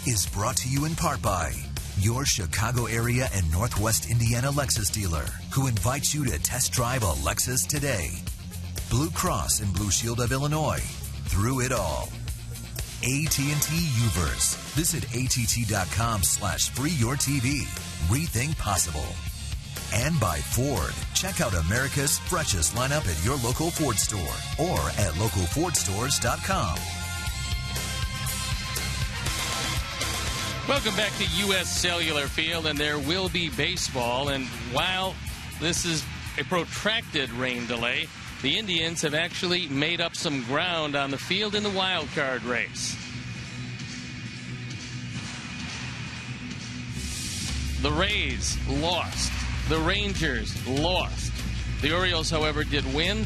is brought to you in part by your Chicago area and Northwest Indiana Lexus dealer, who invites you to test drive a Lexus today. Blue Cross and Blue Shield of Illinois. Through it all. AT&T Uverse. Visit att.com/freeyourtv. Rethink possible. And by Ford. Check out America's freshest lineup at your local Ford store or at localfordstores.com. Welcome back to U.S. Cellular Field, and there will be baseball. And while this is a protracted rain delay, the Indians have actually made up some ground on the field in the wild card race. The Rays lost. The Rangers lost. The Orioles, however, did win.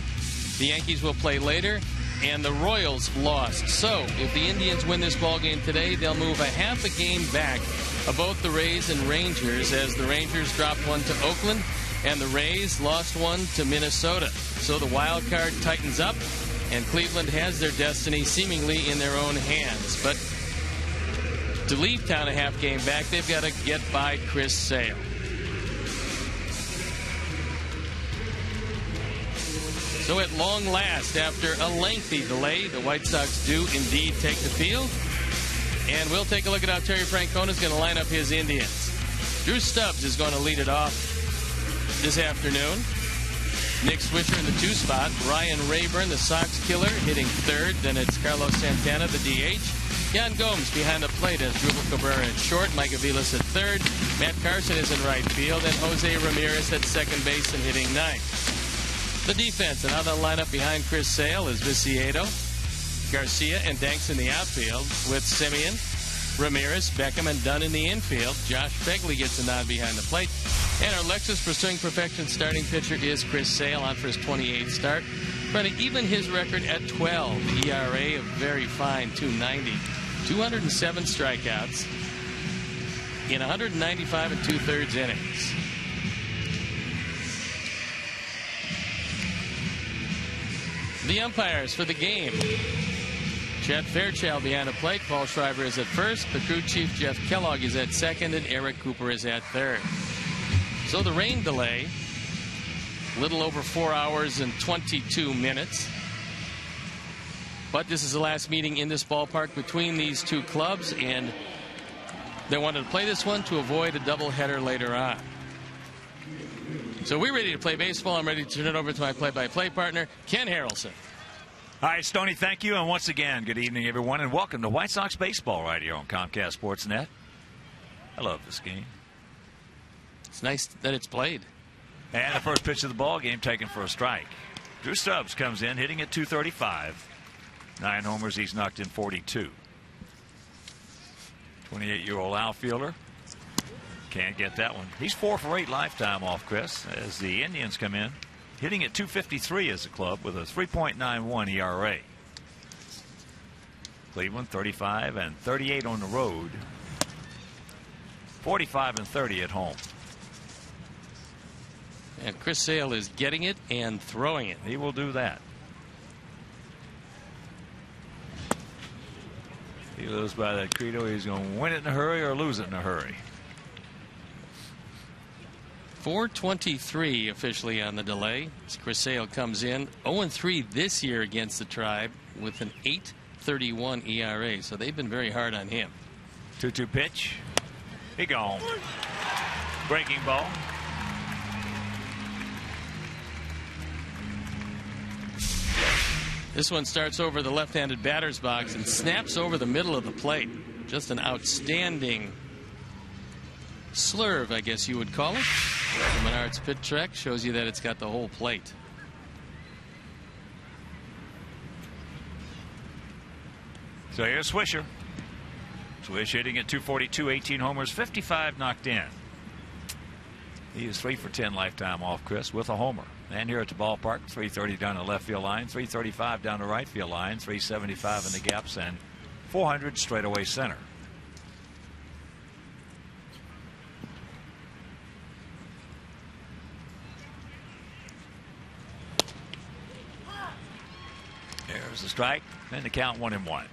The Yankees will play later. And the Royals lost. So, if the Indians win this ball game today, they'll move a half a game back of both the Rays and Rangers, as the Rangers dropped one to Oakland and the Rays lost one to Minnesota. So the wild card tightens up, and Cleveland has their destiny seemingly in their own hands. But to leave town a half game back, they've got to get by Chris Sale. So at long last, after a lengthy delay, the White Sox do indeed take the field. And we'll take a look at how Terry Francona is going to line up his Indians. Drew Stubbs is going to lead it off this afternoon. Nick Swisher in the 2 spot. Ryan Rayburn, the Sox killer, hitting third. Then it's Carlos Santana, the DH. Yan Gomes behind the plate as Drupal Cabrera at short. Mike Aviles at third. Matt Carson is in right field. And Jose Ramirez at second base and hitting ninth. The defense and how they'll line up behind Chris Sale is Viciedo, Garcia, and Danks in the outfield, with Simeon, Ramirez, Beckham, and Dunn in the infield. Josh Begley gets a nod behind the plate. And our Lexus Pursuing Perfection starting pitcher is Chris Sale on for his 28th start, trying to even his record at 12. ERA of very fine, 290. 207 strikeouts in 195 and 2/3 innings. The umpires for the game: Chet Fairchild behind the plate. Paul Schreiber is at first. The crew chief Jeff Kellogg is at second, and Eric Cooper is at third. So the rain delay, a little over 4 hours and 22 minutes. But this is the last meeting in this ballpark between these two clubs, and they wanted to play this one to avoid a doubleheader later on. So we're ready to play baseball. I'm ready to turn it over to my play-by-play partner, Ken Harrelson. All right, Stoney, thank you. And once again, good evening, everyone, and welcome to White Sox baseball right here on Comcast Sportsnet. I love this game. It's nice that it's played. And the first pitch of the ball game taken for a strike. Drew Stubbs comes in, hitting at .235. 9 homers, he's knocked in 42. 28-year-old outfielder. Can't get that one. He's 4 for 8 lifetime off, Chris, as the Indians come in, hitting at .253 as a club with a 3.91 ERA. Cleveland 35 and 38 on the road, 45 and 30 at home. And Chris Sale is getting it and throwing it. He will do that. He lives by that credo: he's going to win it in a hurry or lose it in a hurry. 4:23 officially on the delay as Chris Sale comes in. 0-3 this year against the Tribe with an 8.31 ERA. So they've been very hard on him. 2-2 pitch. He gone. Breaking ball. This one starts over the left-handed batter's box and snaps over the middle of the plate. Just an outstanding slurve, I guess you would call it. The Menards Pit Trek shows you that it's got the whole plate. So here's Swisher. Swish hitting at .242, 18 homers, 55 knocked in. He is 3 for 10 lifetime off, Chris, with a homer. And here at the ballpark, 330 down the left field line, 335 down the right field line, 375 in the gaps, and 400 straightaway center. There's the strike, and the count 1-1.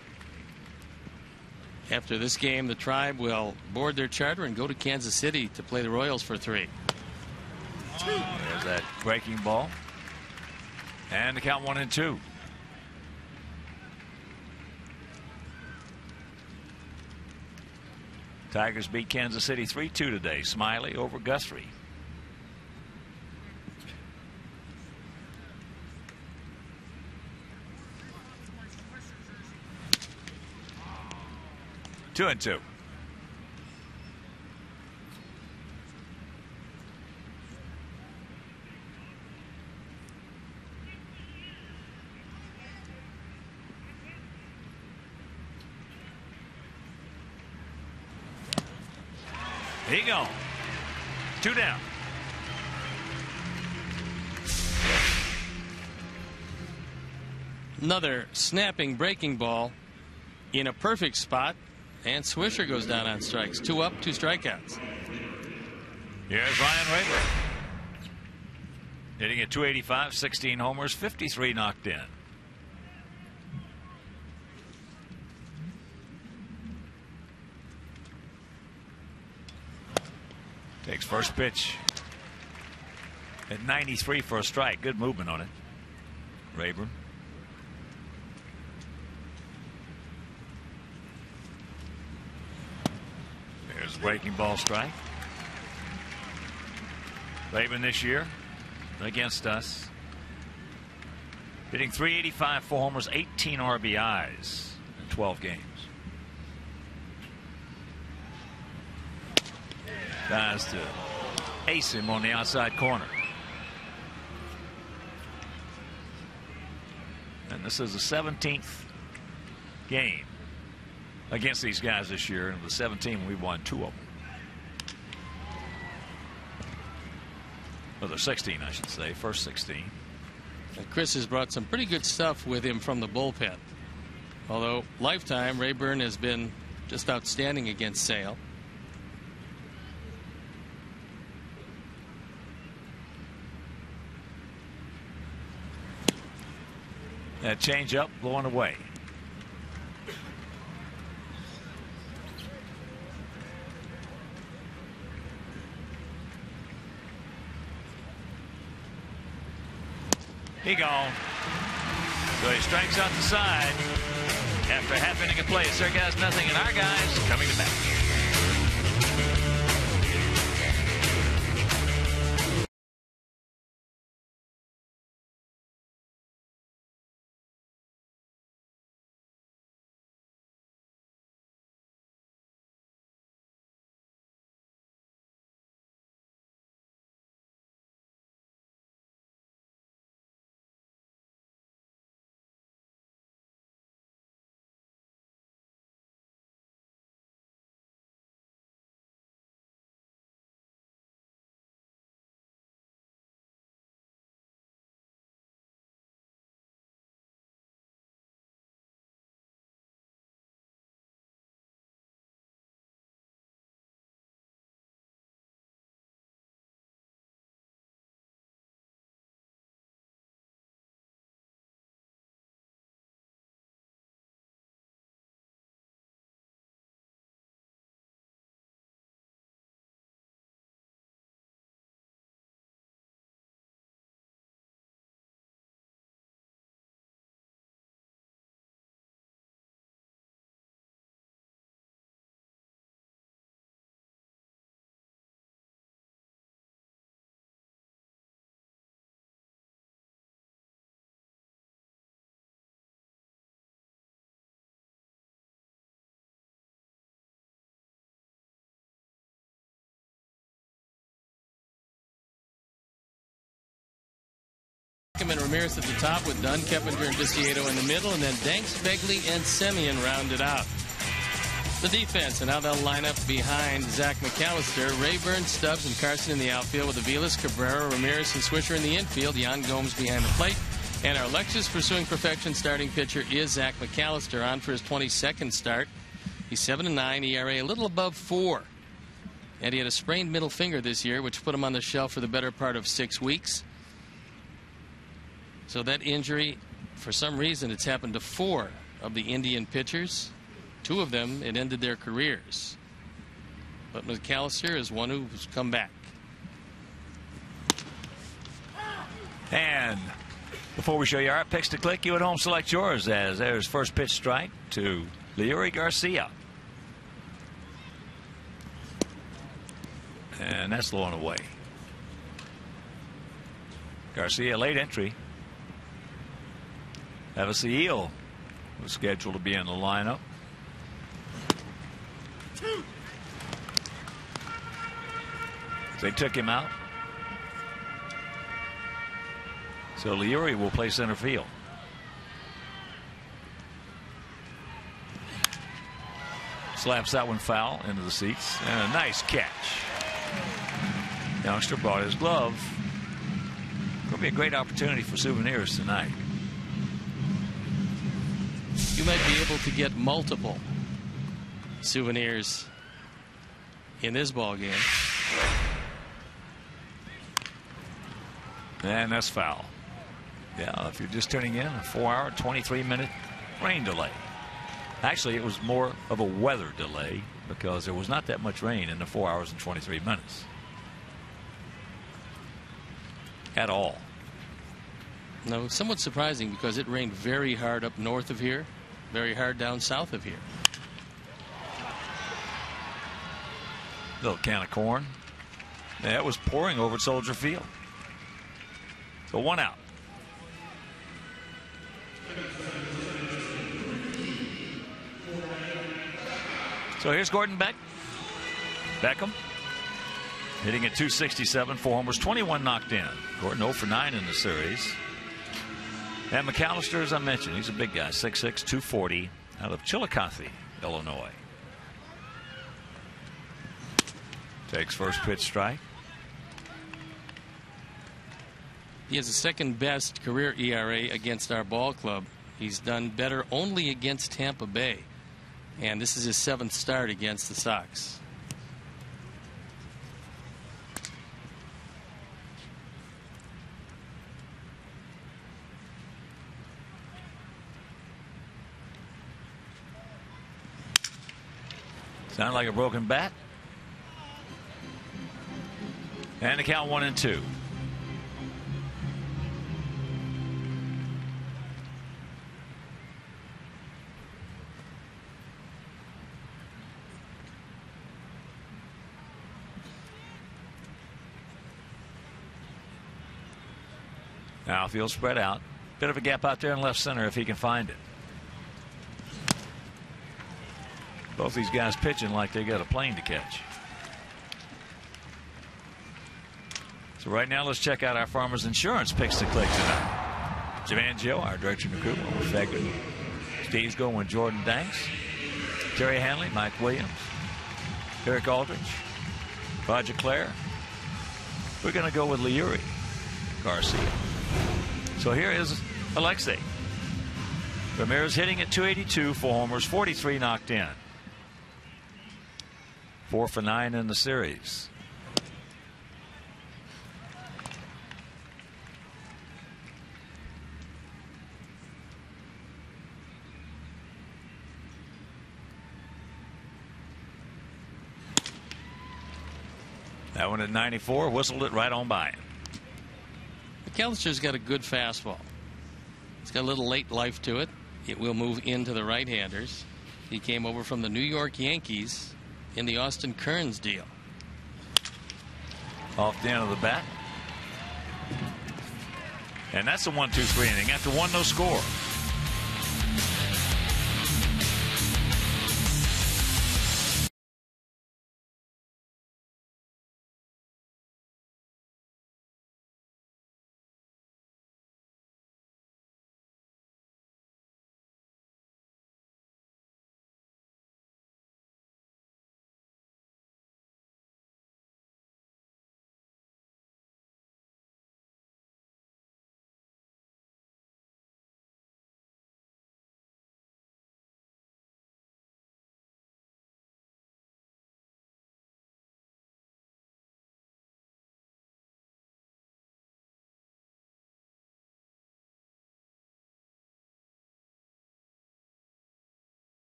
After this game, the Tribe will board their charter and go to Kansas City to play the Royals for 3. There's that breaking ball. And the count 1-2. Tigers beat Kansas City 3-2 today. Smiley over Guthrie. Two and two. Here you go. 2 down. Another snapping breaking ball in a perfect spot, and Swisher goes down on strikes. 2 up, 2 strikeouts. Here's Ryan Rayburn. Hitting at .285, 16 homers, 53 knocked in. Takes first pitch at 93 for a strike. Good movement on it. Rayburn. There's a breaking ball strike. Rayburn this year against us. Hitting .385, 4 homers, 18 RBIs in 12 games. Tries to ace him on the outside corner. And this is the 17th game against these guys this year. And of the 17, we won 2 of them. Well, the 16, I should say. First 16. And Chris has brought some pretty good stuff with him from the bullpen. Although, lifetime, Rayburn has been just outstanding against Sale. That changeup blowing away. He gone. So he strikes out the side after half inning of play. Sir guys, nothing, and our guys coming to bat. And Ramirez at the top with Dunn, Keppinger, and Vicieto in the middle, and then Danks, Begley, and Semien rounded out the defense. And now they'll line up behind Zach McAllister, Rayburn, Stubbs, and Carson in the outfield with Aviles, Cabrera, Ramirez, and Swisher in the infield. Jan Gomes behind the plate. And our Lexus pursuing perfection starting pitcher is Zach McAllister, on for his 22nd start. He's 7-9, ERA a little above 4. And he had a sprained middle finger this year, which put him on the shelf for the better part of 6 weeks. So that injury, for some reason, it's happened to 4 of the Indian pitchers. 2 of them, it ended their careers. But McAllister is one who's come back. And before we show you our picks to click, you at home select yours, as there's first pitch strike to Leury Garcia. And that's low and away. Garcia, late entry. Evasiel was scheduled to be in the lineup. They took him out. So Leury will play center field. Slaps that one foul into the seats. And a nice catch. Youngster brought his glove. Going to be a great opportunity for Souvenirs tonight. You might be able to get multiple Souvenirs in this ball game. And that's foul. Yeah, if you're just tuning in, a 4-hour, 23-minute rain delay. Actually, it was more of a weather delay because there was not that much rain in the 4 hours and 23 minutes. At all. No, somewhat surprising because it rained very hard up north of here, very hard down south of here. Little can of corn. Yeah, it was pouring over at Soldier Field. So 1 out. So here's Gordon Beckham hitting at .267, 4 homers, 21 knocked in. Gordon 0 for 9 in the series. And McAllister, as I mentioned, he's a big guy, 6'6", 240, out of Chillicothe, Illinois. Takes first pitch strike. He has the second best career ERA against our ball club. He's done better only against Tampa Bay. And this is his 7th start against the Sox. Sound like a broken bat. And the count 1-2. Now field spread out. Bit of a gap out there in left center if he can find it. Both these guys pitching like they got a plane to catch. So right now let's check out our Farmers Insurance picks to click tonight. Jim Angio, our director of recruitment, with Fegman. Steve's going with Jordan Danks. Terry Hanley, Mike Williams, Eric Aldridge, Roger Clare. We're going to go with Leury Garcia. So here is Alexei. Ramirez hitting at .282, 4 homers, 43 knocked in. 4 for 9 in the series. That one at 94, whistled it right on by him. McAllister's got a good fastball. It's got a little late life to it. It will move into the right-handers. He came over from the New York Yankees in the Austin Kearns deal. Off the end of the bat. And that's a 1-2-3 inning. After 1, no score.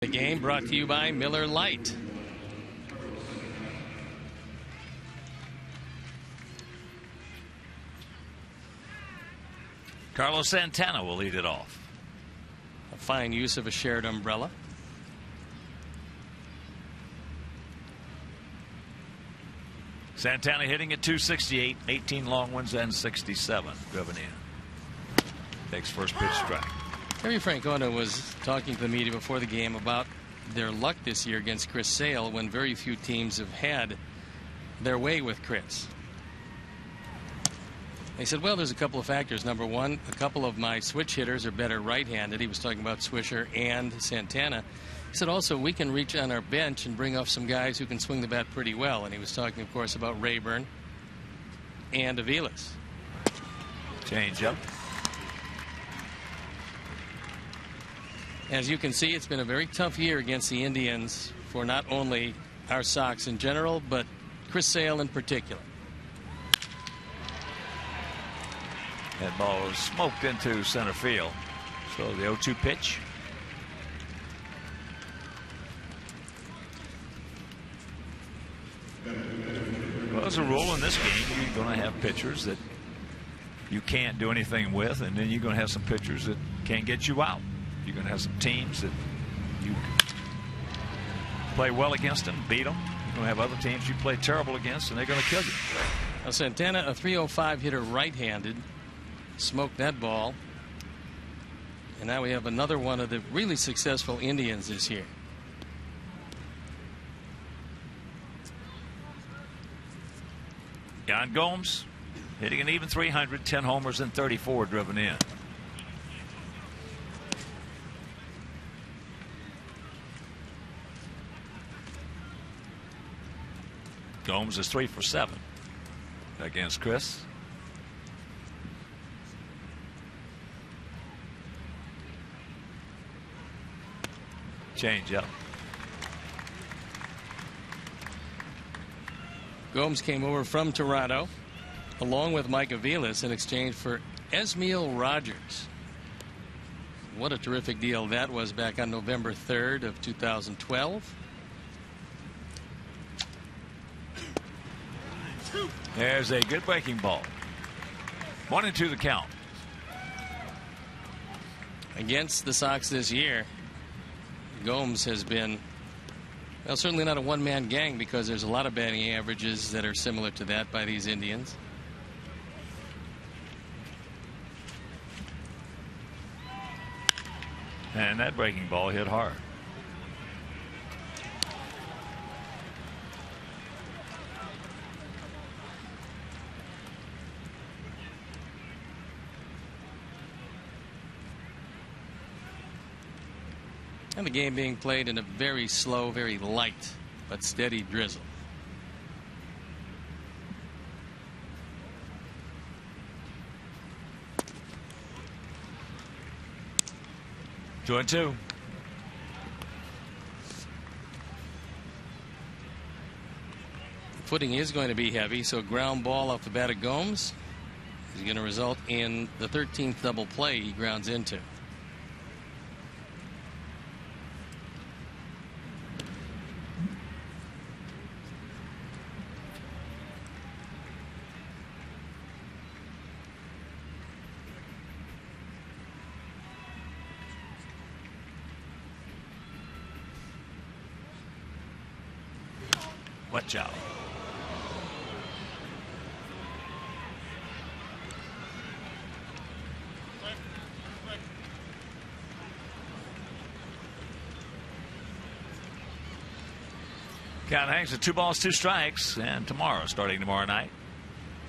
The game brought to you by Miller Lite. Carlos Santana will lead it off. A fine use of a shared umbrella. Santana hitting at 268, 18 long ones and 67 driven in. Takes first pitch strike. Terry Francona was talking to the media before the game about their luck this year against Chris Sale, when very few teams have had their way with Chris. He said, well, there's a couple of factors. Number one, a couple of my switch hitters are better right-handed. He was talking about Swisher and Santana. He said also we can reach on our bench and bring off some guys who can swing the bat pretty well. And he was talking, of course, about Rayburn and Aviles. Change up. As you can see, it's been a very tough year against the Indians for not only our Sox in general, but Chris Sale in particular. That ball was smoked into center field. So the 0-2 pitch. Well, as a rule in this game, you're going to have pitchers that you can't do anything with, and then you're going to have some pitchers that can't get you out. You're going to have some teams that you play well against them, beat them. You're going to have other teams you play terrible against, and they're going to kill you. Now, Santana, a 305 hitter right-handed, smoked that ball. And now we have another one of the really successful Indians this year. Yan Gomes hitting an even 300, 10 homers and 34 driven in. Gomes is 3 for 7 against Chris. Change up. Gomes came over from Toronto along with Mike Aviles in exchange for Esmiel Rogers. What a terrific deal that was back on November 3rd of 2012. There's a good breaking ball. 1-2 the count. Against the Sox this year, Gomes has been, well, certainly not a one-man gang, because there's a lot of batting averages that are similar to that by these Indians. And that breaking ball hit hard. And the game being played in a very slow, very light, but steady drizzle. Two and two. The footing is going to be heavy, so ground ball off the bat of Gomes is going to result in the 13th double play he grounds into. Watch out. Count hangs at 2 balls, 2 strikes, and starting tomorrow night,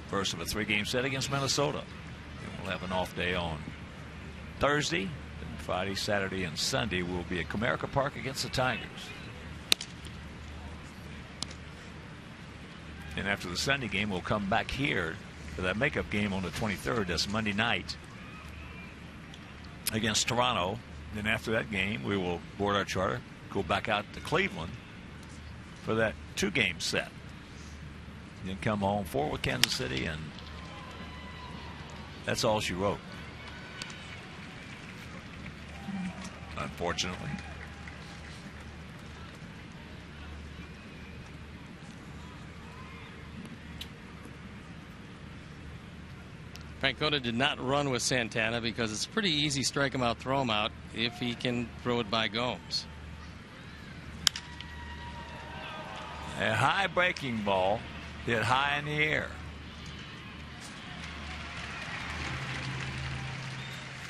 first of a 3-game set against Minnesota. And we'll have an off day on Thursday. Then Friday, Saturday, and Sunday will be at Comerica Park against the Tigers. And after the Sunday game, we'll come back here for that makeup game on the 23rd. That's Monday night against Toronto. Then after that game, we will board our charter, go back out to Cleveland for that 2-game set. Then come home 4 with Kansas City, and that's all she wrote. Unfortunately. Francona did not run with Santana because it's pretty easy strike him out, throw him out if he can throw it by Gomes. A high breaking ball hit high in the air.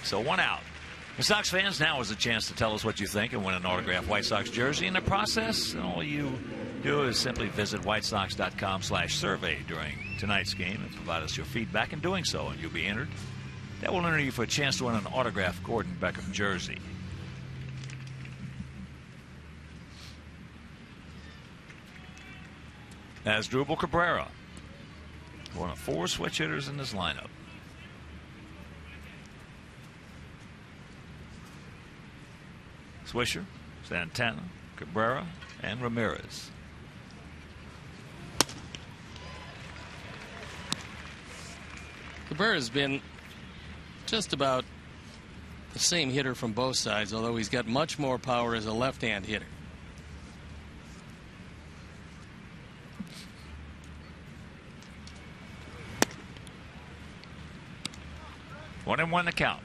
So 1 out. The Sox fans, now is a chance to tell us what you think and win an autographed White Sox jersey. In the process, all you do is simply visit whitesox.com/survey during tonight's game and provide us your feedback. In doing so, and you'll be entered. That will enter you for a chance to win an autographed Gordon Beckham jersey. As Drupal Cabrera, one of 4 switch hitters in this lineup. Swisher, Santana, Cabrera, and Ramirez. Cabrera's been just about the same hitter from both sides, although he's got much more power as a left-hand hitter. One and one the count.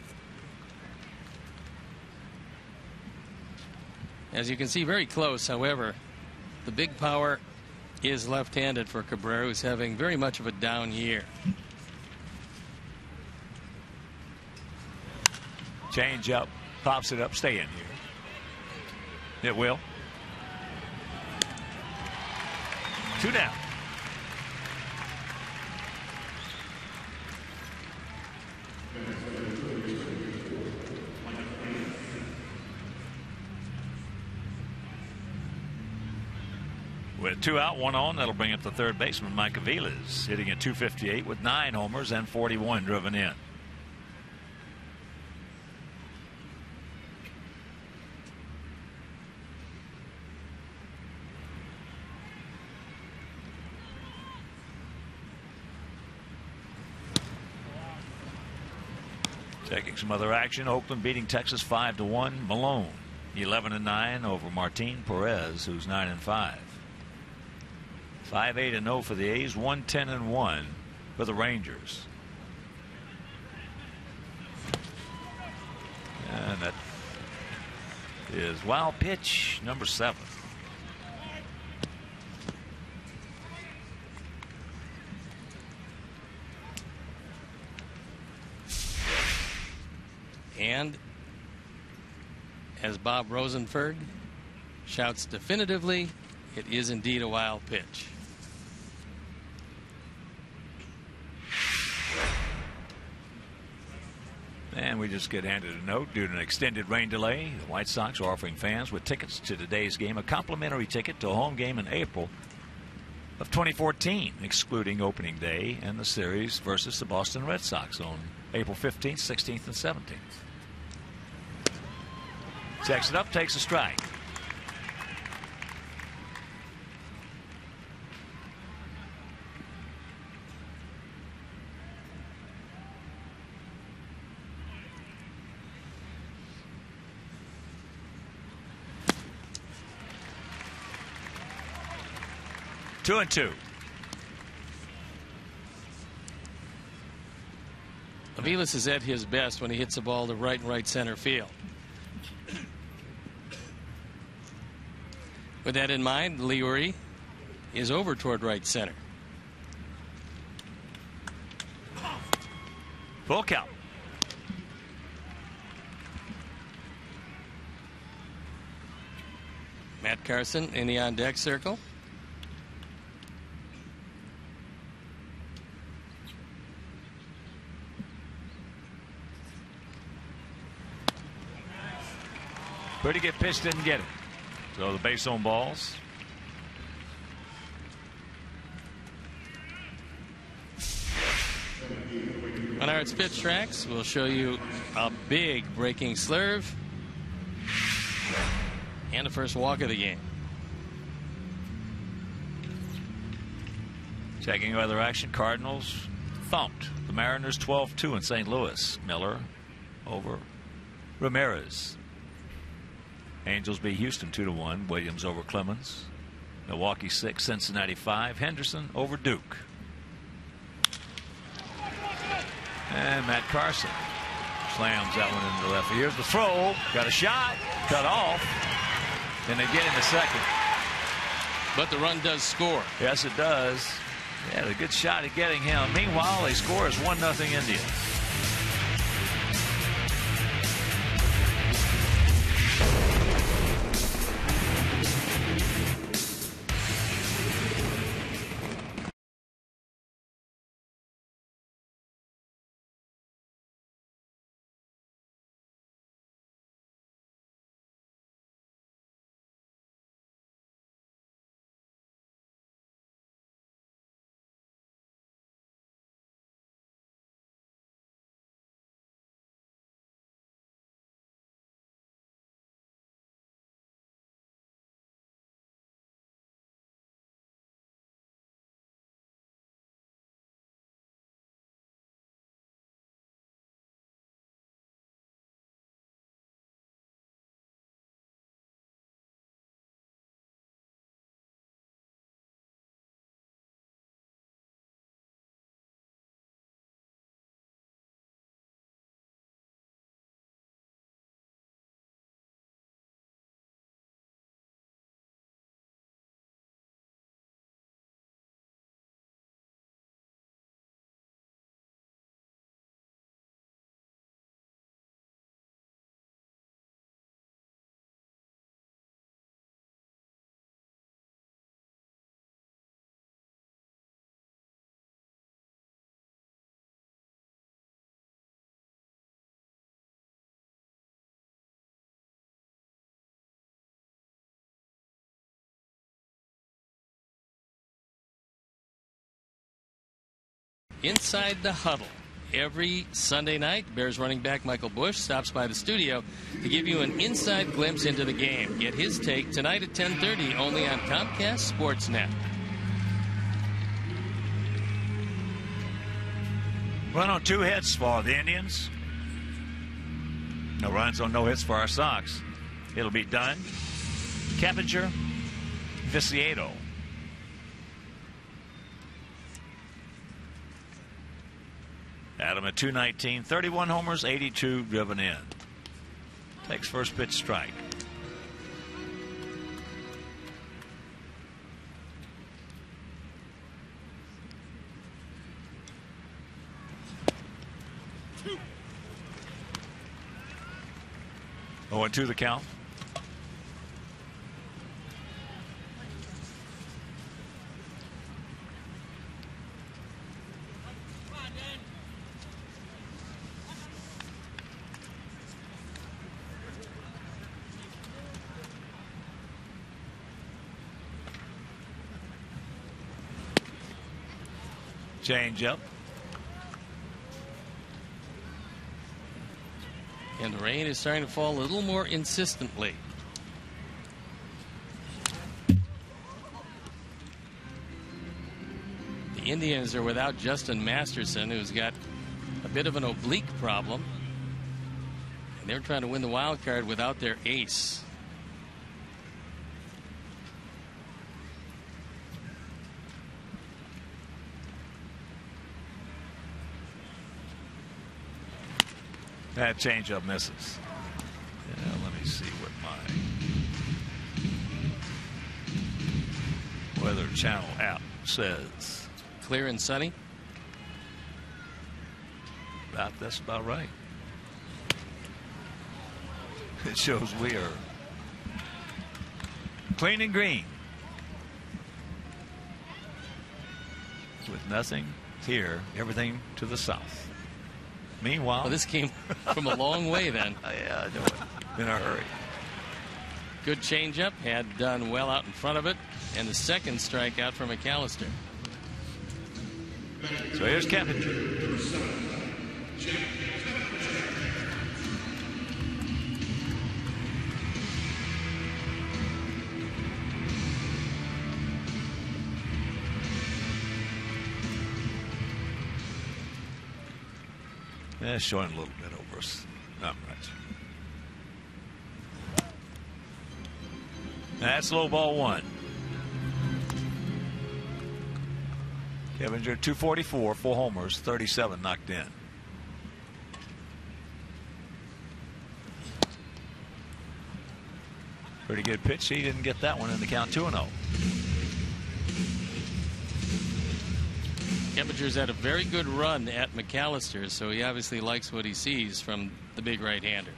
As you can see, very close. However, the big power is left-handed for Cabrera, who's having very much of a down year. Change up, pops it up, stay in here. It will. 2 down. With 2 out, 1 on, that'll bring up the third baseman, Mike Aviles, hitting at .258 with 9 homers and 41 driven in. Taking some other action, Oakland beating Texas 5-1. Malone 11-9 over Martin Perez, who's 9-5. 5-8-0 for the A's, 1-10-1 for the Rangers. And that is wild pitch number 7. And as Bob Rosenberg shouts definitively, it is indeed a wild pitch. And we just get handed a note. Due to an extended rain delay, the White Sox are offering fans with tickets to today's game a complimentary ticket to a home game in April of 2014, excluding opening day and the series versus the Boston Red Sox on April 15th, 16th, and 17th. Checks it up, takes a strike. Two and two. Aviles is at his best when he hits the ball to right and right center field. With that in mind, Leary is over toward right center. Full count. Matt Carson in the on-deck circle. Pretty good pitch, didn't get it. So the base on balls. On our pitch tracks, we'll show you a big breaking slurve and the first walk of the game. Checking other action, Cardinals thumped the Mariners 12-2 in St. Louis. Miller over Ramirez. Angels beat Houston 2-1. Williams over Clemens. Milwaukee 6, Cincinnati 5. Henderson over Duke. And Matt Carson slams that one into the left. Here's the throw. Got a shot. Cut off. And they get him a second. But the run does score. Yes, it does. They had a good shot at getting him. Meanwhile, they score as 1-0 Indians. Inside the Huddle. Every Sunday night, Bears running back Michael Bush stops by the studio to give you an inside glimpse into the game. Get his take tonight at 10:30 only on Comcast Sportsnet. Run on 2 hits for the Indians. No runs on no hits for our Sox. It'll be done. Keppinger, Viciato. Adam at 219, 31 homers, 82 driven in. Takes first pitch strike. Oh, and 2 the count. Change up. And the rain is starting to fall a little more insistently. The Indians are without Justin Masterson, who's got a bit of an oblique problem. And they're trying to win the wild card without their ace. That changeup misses. Yeah, let me see what my Weather Channel app says. Clear and sunny. That's about right. It shows we are clean and green. With nothing here, everything to the south. Meanwhile, well, this came from a long way then. Yeah, I know it. In a hurry. Good changeup, had done well out in front of it, and the second strikeout for McAllister. So here's Keppinger. Yeah, showing a little bit over us. Not much. That's low ball 1. Keppinger 244, 4 homers, 37 knocked in. Pretty good pitch. He didn't get that one in the count. 2-0. Kepinger's had a very good run at McAllister, so he obviously likes what he sees from the big right-hander.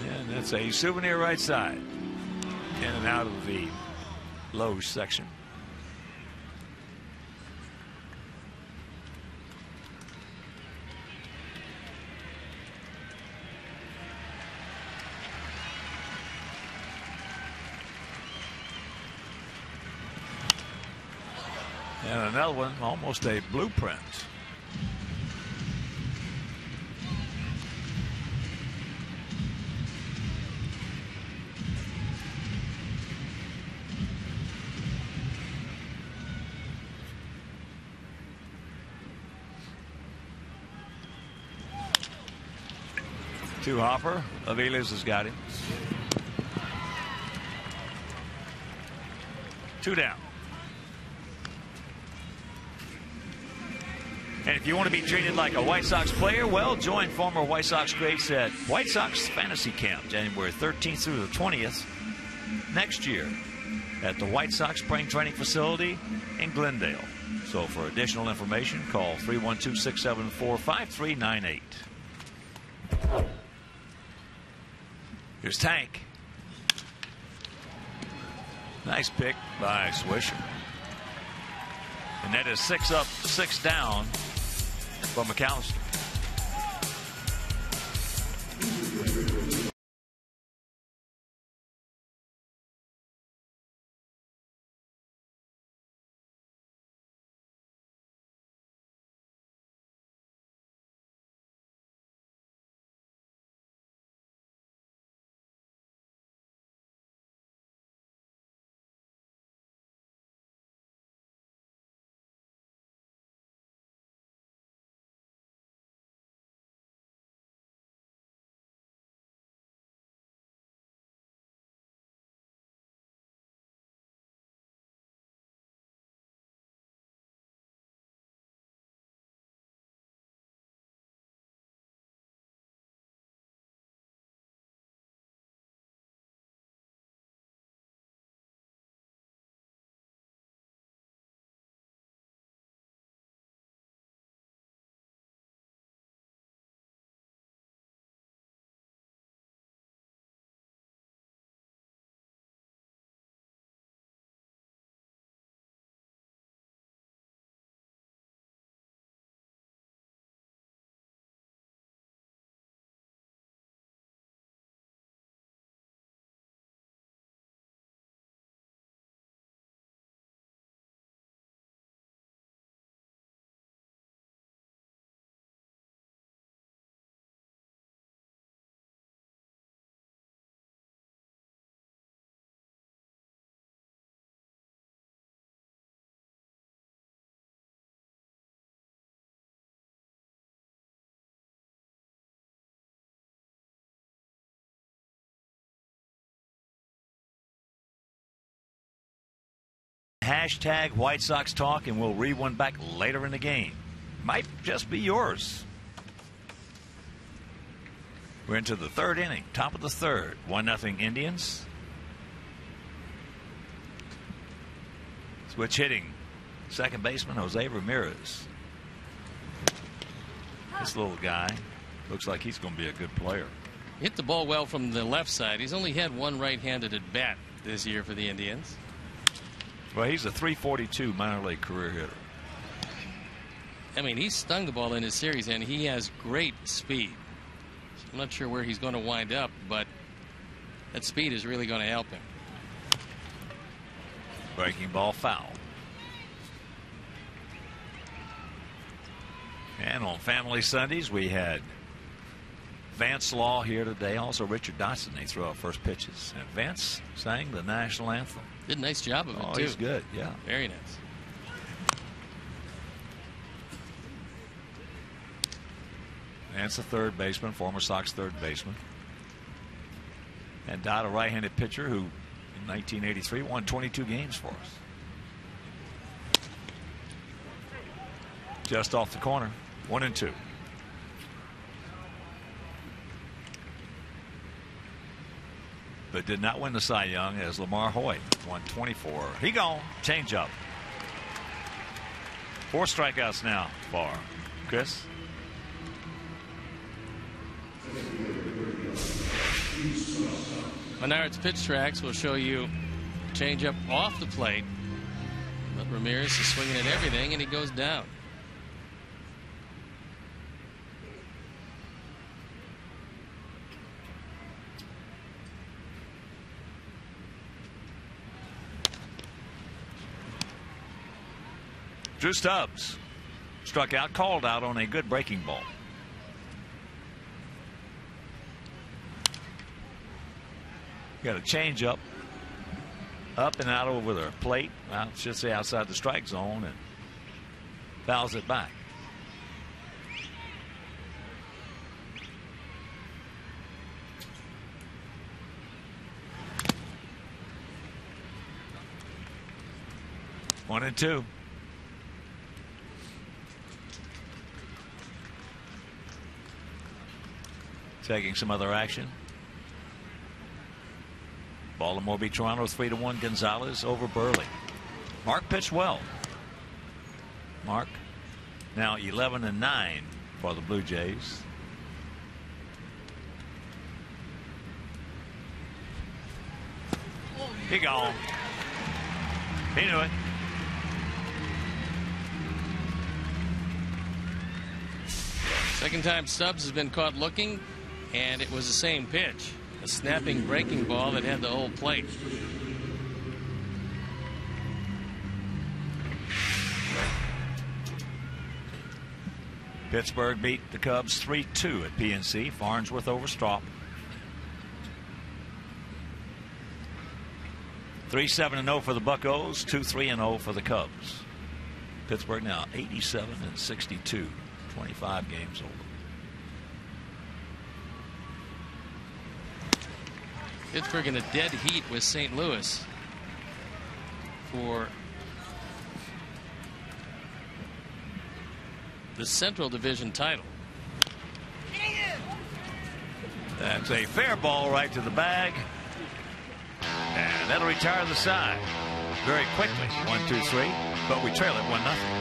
And that's a souvenir right side. In and out of the low section. And another one, almost a blueprint. Two hopper. Aviles has got him. 2 down. And if you want to be treated like a White Sox player, well, join former White Sox greats at White Sox Fantasy Camp, January 13th through the 20th next year at the White Sox Spring Training Facility in Glendale. So for additional information, call 312-674-5398. Here's Tank. Nice pick by Swisher. And that is 6 up, 6 down for McAllister. Hashtag White Sox Talk, and we'll read one back later in the game. Might just be yours. We're into the 3rd inning, top of the 3rd. 1-0 Indians. Switch hitting. Second baseman Jose Ramirez. This little guy looks like he's going to be a good player. Hit the ball well from the left side. He's only had one right-handed at bat this year for the Indians. Well, he's a .342 minor league career hitter. I mean, he stung the ball in his series, and he has great speed. I'm not sure where he's going to wind up, but that speed is really going to help him. Breaking ball foul. And on Family Sundays, we had Vance Law here today. Also Richard Dotson. They throw out first pitches. And Vance sang the national anthem. Did a nice job of it, too. He's good, yeah. Very nice. That's a third baseman, former Sox third baseman. And Dodd, a right-handed pitcher who in 1983 won 22 games for us. Just off the corner, 1-2. But did not win the Cy Young as Lamar Hoyt won 24. He gone. Change up. 4 strikeouts now for Chris. Menard's pitch tracks will show you change up off the plate. But Ramirez is swinging at everything and he goes down. Drew Stubbs struck out, called out on a good breaking ball. Got a change up and out over the plate. Well, I should say outside the strike zone, and fouls it back. One and two. Taking some other action. Baltimore beat Toronto 3-1. Gonzalez over Burley. Mark pitched well. Mark now 11-9 for the Blue Jays. He gone. He knew it. Second time Stubbs has been caught looking, and it was the same pitch. A snapping breaking ball that had the whole plate. Pittsburgh beat the Cubs 3-2 at PNC. Farnsworth over Strop. 3-7-0 for the Buccos. 2-3-0 for the Cubs. Pittsburgh now 87-62. 25 games over. Pittsburgh in a dead heat with St. Louis for the Central Division title. That's a fair ball right to the bag. And that'll retire the side very quickly. 1-2-3. But we trail it 1-0.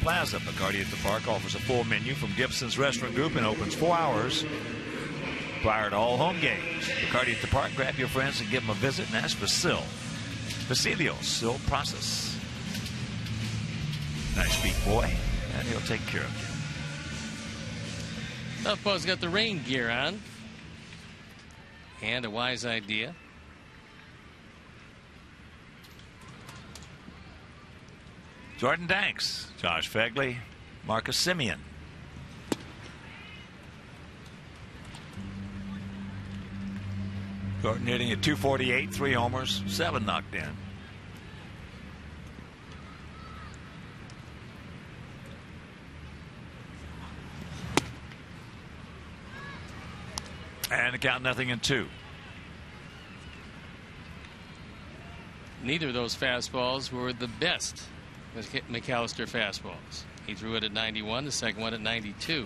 Plaza. Bacardi at the Park offers a full menu from Gibson's Restaurant Group and opens 4 hours prior to all home games. Bacardi at the Park. Grab your friends and give them a visit and ask for Sil. Basilio, Sil Process. Nice big boy, and he'll take care of you. Southpaw's got the rain gear on. And a wise idea. Jordan Danks, Josh Fegley, Marcus Simeon. Jordan hitting at 248, 3 homers, 7 knocked in. And the count 0-2. Neither of those fastballs were the best McAllister fastballs. He threw it at 91, the second one at 92.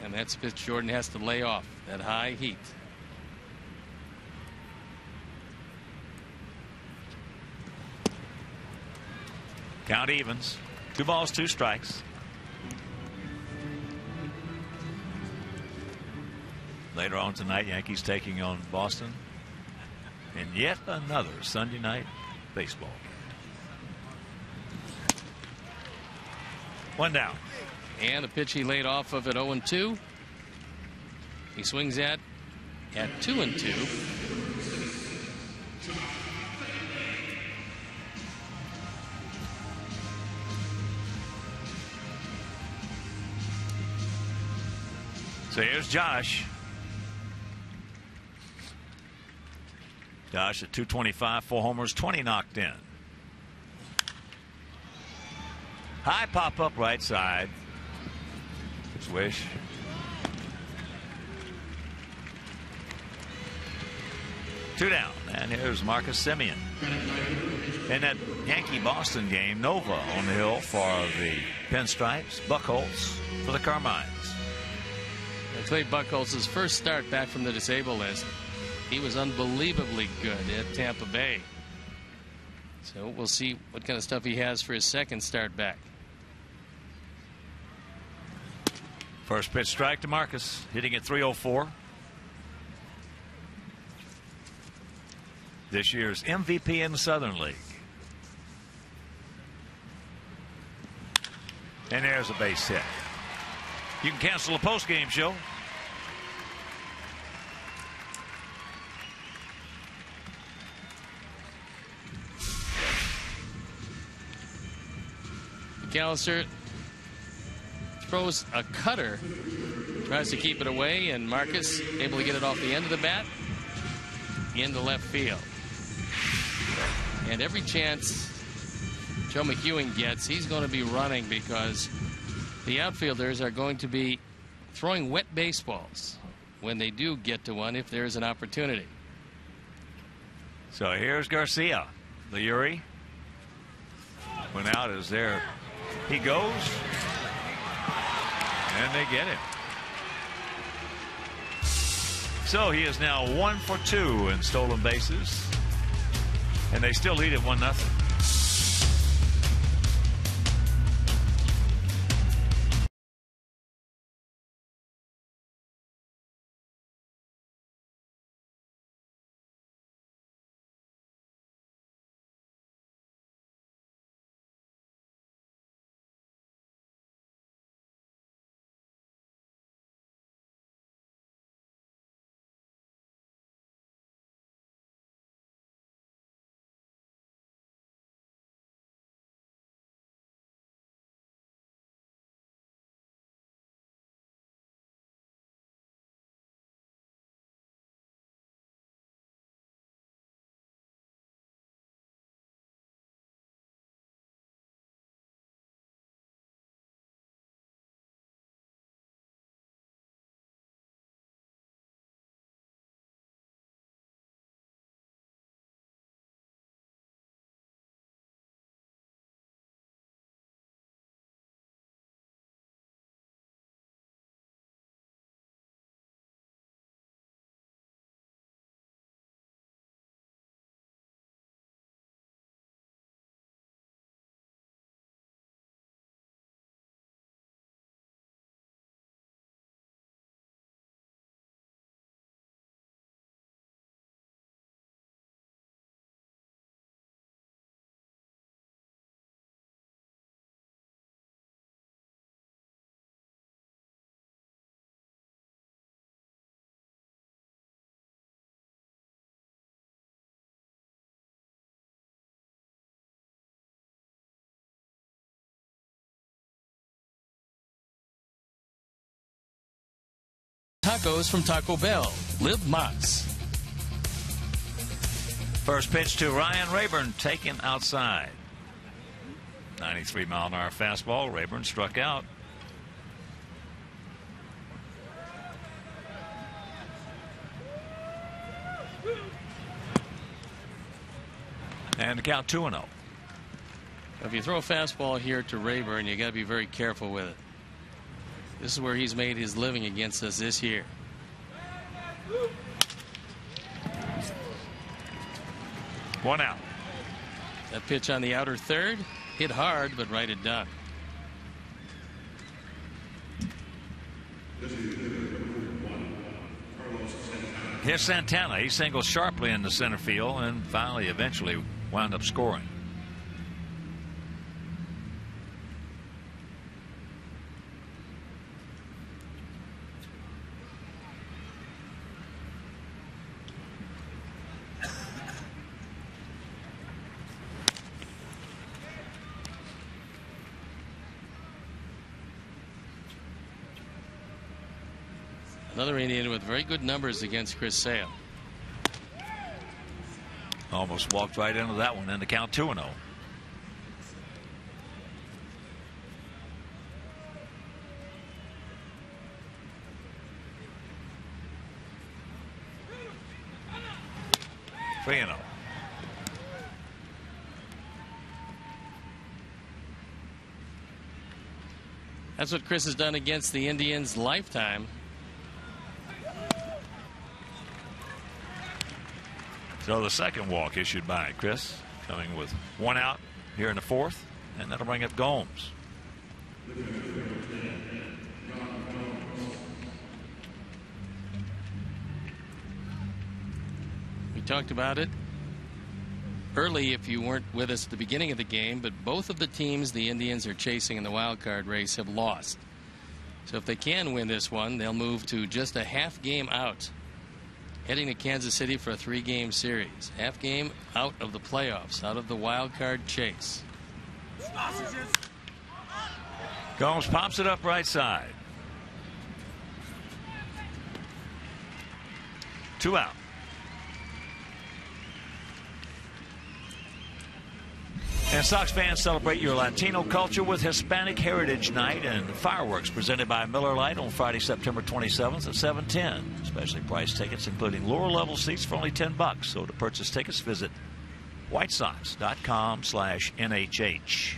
And that's a pitch Jordan has to lay off, that high heat. Count evens. 2 balls, 2 strikes. Later on tonight, Yankees taking on Boston in yet another Sunday night baseball game. 1 down. And a pitch he laid off of at 0-2. He swings at 2-2. So here's Josh. Josh at 225, 4 homers, 20 knocked in. High pop up right side. Swish. Two down. And here's Marcus Simeon. In that Yankee-Boston game, Nova on the hill for the Pinstripes, Buchholz for the Carmines. Clay Buchholz's first start back from the disabled list, he was unbelievably good at Tampa Bay. So we'll see what kind of stuff he has for his second start back. First pitch strike to Marcus, hitting at 304. This year's MVP in the Southern League. And there's a base hit. You can cancel a post-game show. McAllister throws a cutter, tries to keep it away, and Marcus able to get it off the end of the bat into left field. And every chance Joe McEwing gets, he's going to be running because the outfielders are going to be throwing wet baseballs when they do get to one, if there's an opportunity. So here's Garcia. The Uri went out as there. He goes, and they get him. So he is now 1 for 2 in stolen bases, and they still lead at 1-0. tacos from Taco Bell. Live Mas. First pitch to Ryan Rayburn, taken outside. 93-mile-an-hour fastball. Rayburn struck out. And the count 2-0. If you throw a fastball here to Rayburn, you got to be very careful with it. This is where he's made his living against us this year. One out. That pitch on the outer third hit hard, but righted down. Here's Santana. He singled sharply in the center field and finally eventually wound up scoring. Another Indian with very good numbers against Chris Sale. Almost walked right into that one, and the count 2-0. Three and 0. That's what Chris has done against the Indians lifetime. So the second walk issued by Chris, coming with one out here in the fourth, and that'll bring up Gomes. We talked about it early if you weren't with us at the beginning of the game, but both of the teams the Indians are chasing in the wild card race have lost. So if they can win this one, they'll move to just a half game out, heading to Kansas City for a 3-game series. Half game out of the playoffs, out of the wild card chase. Gomes pops it up right side. 2 out. And Sox fans, celebrate your Latino culture with Hispanic Heritage Night and fireworks presented by Miller Lite on Friday, September 27th at 7:10. Specially priced tickets, including lower level seats, for only $10. So to purchase tickets, visit whitesox.com/NHH.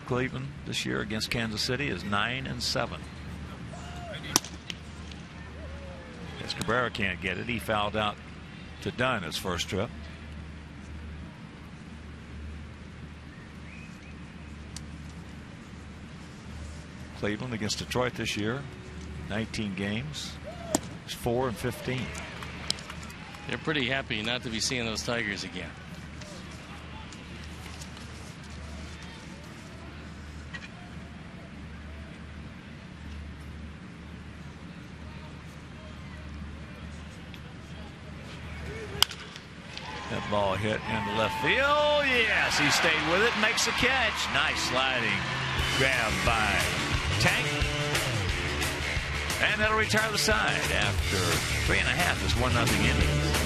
Cleveland this year against Kansas City is 9-7. As Cabrera can't get it, he fouled out to Dunn his first trip. Cleveland against Detroit this year, 19 games. It's 4-15. They're pretty happy not to be seeing those Tigers again. That ball hit into left field. Yes, he stayed with it, makes a catch. Nice sliding grab by Tank. And that'll retire the side after 3.5 is 1-0 Indians.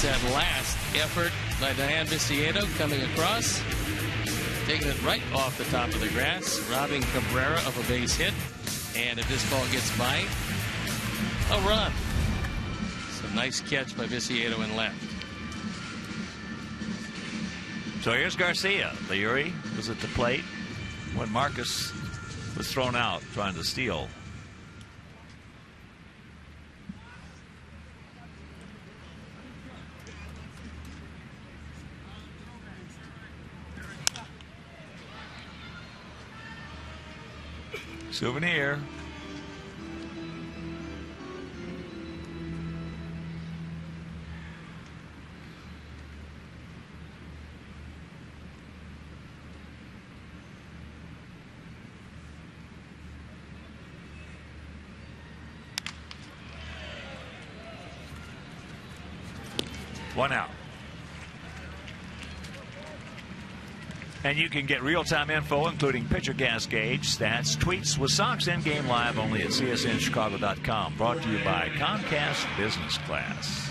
It's that last effort by Diane Viciedo coming across, taking it right off the top of the grass, robbing Cabrera of a base hit. And if this ball gets by, a run. So nice catch by Viciedo in left. So here's Garcia. Leary was at the plate when Marcus was thrown out trying to steal. Souvenir. One out. And you can get real-time info, including pitcher gas gauge, stats, tweets with Sox in-game live only at csnchicago.com. Brought to you by Comcast Business Class.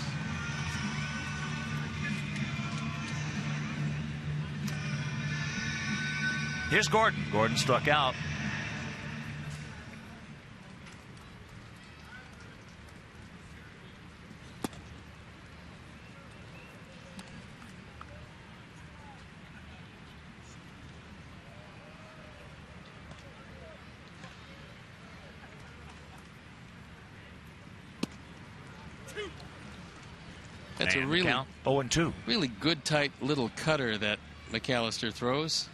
Here's Gordon. Gordon struck out. That's a really 0-2. Really good, tight little cutter that McAllister throws,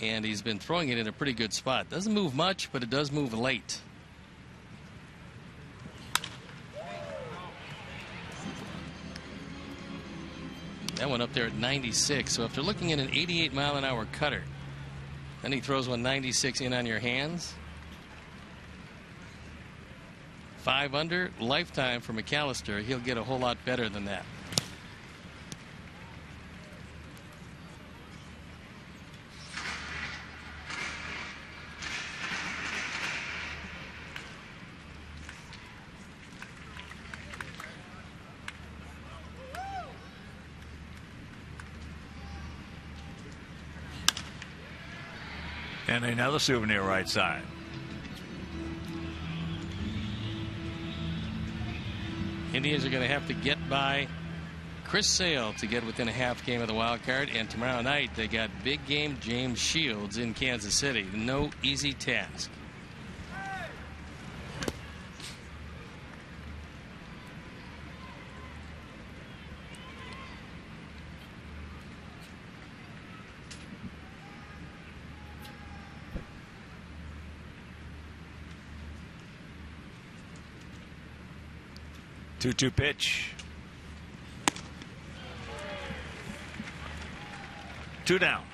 and he's been throwing it in a pretty good spot. Doesn't move much, but it does move late. That one up there at 96. So if they're looking at an 88-mile-an-hour cutter, then he throws one 96 in on your hands. 5 under, lifetime for McAllister. He'll get a whole lot better than that. And another souvenir right side. Indians are going to have to get by Chris Sale to get within a half game of the wild card. And tomorrow night they got big game James Shields in Kansas City. No easy task. Two-two pitch. 2 down.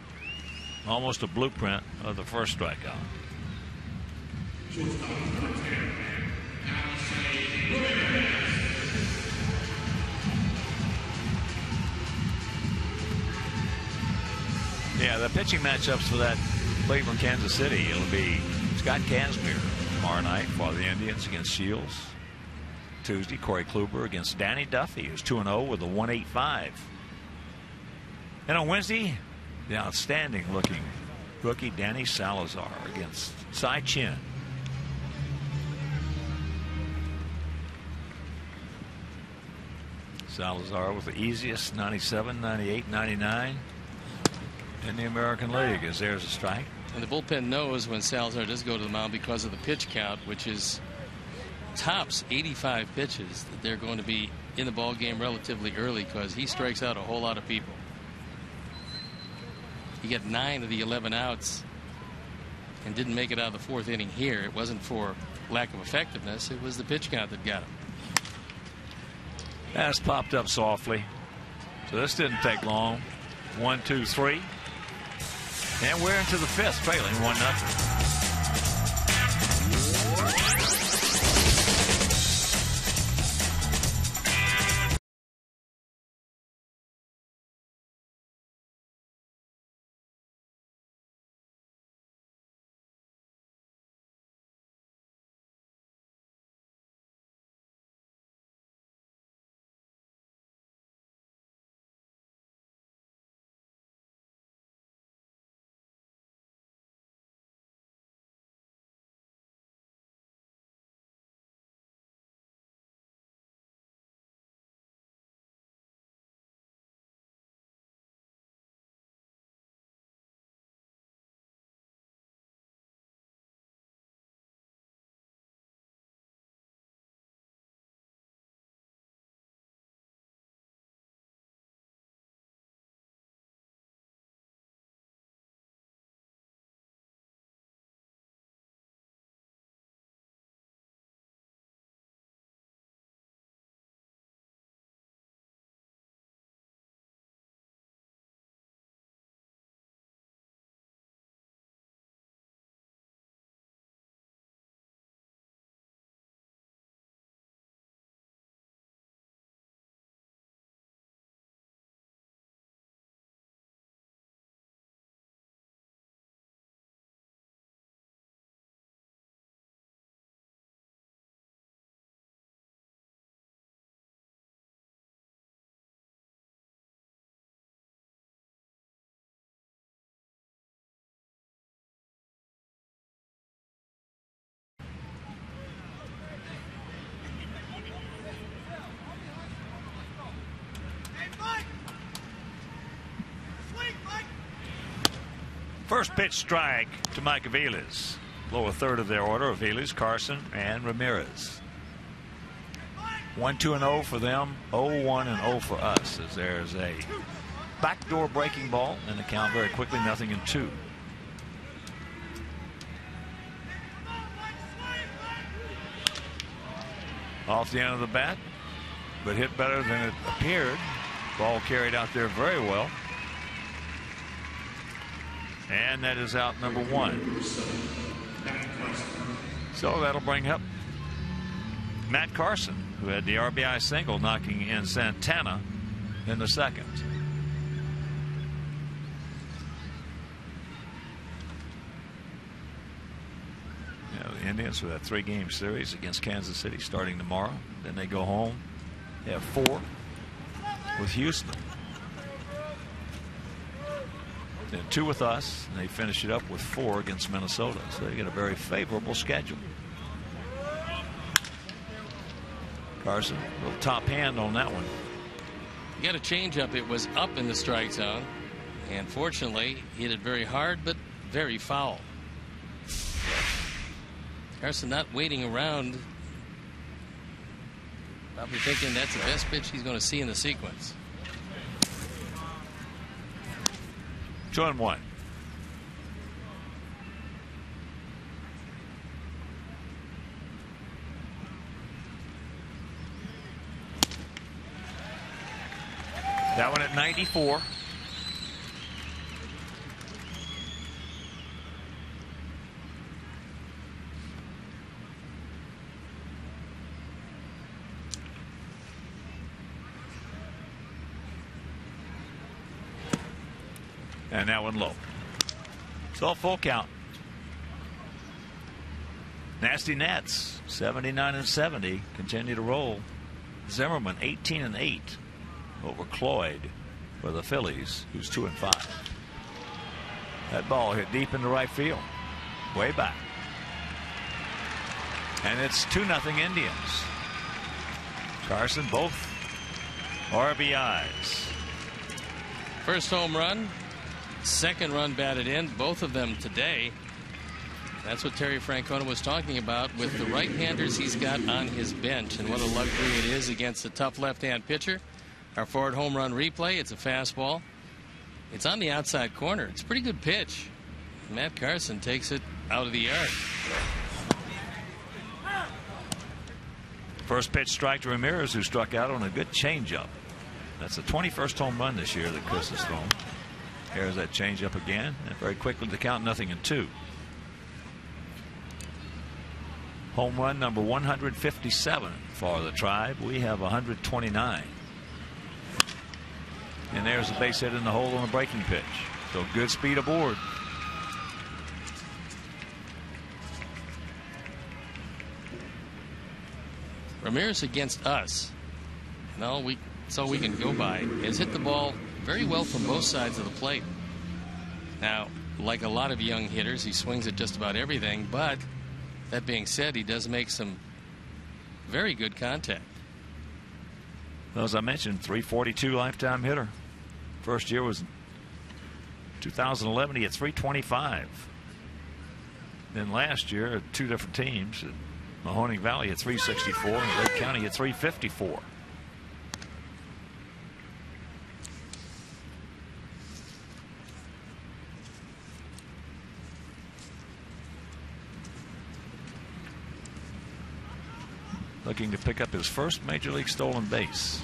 Almost a blueprint of the first strikeout. Yeah, the pitching matchups for that Cleveland, Kansas City, it'll be Scott Kazmir tomorrow night for the Indians against Shields. Tuesday, Corey Kluber against Danny Duffy, who's 2-0 with a 1.85. And on Wednesday, the outstanding looking rookie Danny Salazar against Cy Chin. Salazar with the easiest 97, 98, 99 in the American League, as there's a strike. And the bullpen knows when Salazar does go to the mound because of the pitch count, which is tops 85 pitches, that they're going to be in the ball game relatively early because he strikes out a whole lot of people. He got 9 of the 11 outs and didn't make it out of the 4th inning here. It wasn't for lack of effectiveness. It was the pitch count that got him. That's popped up softly. So this didn't take long. 1, 2, 3. And we're into the 5th, trailing 1-0. First pitch strike to Mike Aviles. Lower third of their order, Aviles, Carson, and Ramirez. 1-2-0 for them, 0-1 and 0 for us, as there's a backdoor breaking ball and the count very quickly 0-2. Off the end of the bat, but hit better than it appeared. Ball carried out there very well. And that is out number 1. So that'll bring up Matt Carson, who had the RBI single, knocking in Santana in the second. The Indians with that 3-game series against Kansas City starting tomorrow. Then they go home. They have 4 with Houston. Then 2 with us, and they finish it up with 4 against Minnesota. So they get a very favorable schedule. Carson, a little top hand on that one. You got a changeup. It was up in the strike zone, and fortunately hit it very hard, but very foul. Carson not waiting around, probably thinking that's the best pitch he's going to see in the sequence. 2-1. That one at 94. And that one low. So full count. Nasty Nats 79-70 continue to roll. Zimmerman 18-8 over Cloyd for the Phillies, who's 2-5. That ball hit deep into right field, way back, and it's 2-0 Indians. Carson, both RBIs. First home run, second run batted in, both of them today. That's what Terry Francona was talking about with the right-handers he's got on his bench, and what a luxury it is against a tough left-hand pitcher. Our forward home run replay, it's a fastball. It's on the outside corner. It's a pretty good pitch. Matt Carson takes it out of the yard. First pitch strike to Ramirez, who struck out on a good changeup. That's the 21st home run this year that Chris has thrown. Here's that changeup again, and very quickly to count 0-2. Home run number 157 for the Tribe. We have 129. And there's a base hit in the hole on a breaking pitch. So good speed aboard. Ramirez against us, and that's all we can go by, has hit the ball very well from both sides of the plate. Now, like a lot of young hitters, he swings at just about everything, but that being said, he does make some very good contact. Well, as I mentioned, 342 lifetime hitter. First year was 2011. He had 325. Then last year, 2 different teams, at Mahoning Valley at 364 and Lake County at 354. Looking to pick up his first major league stolen base.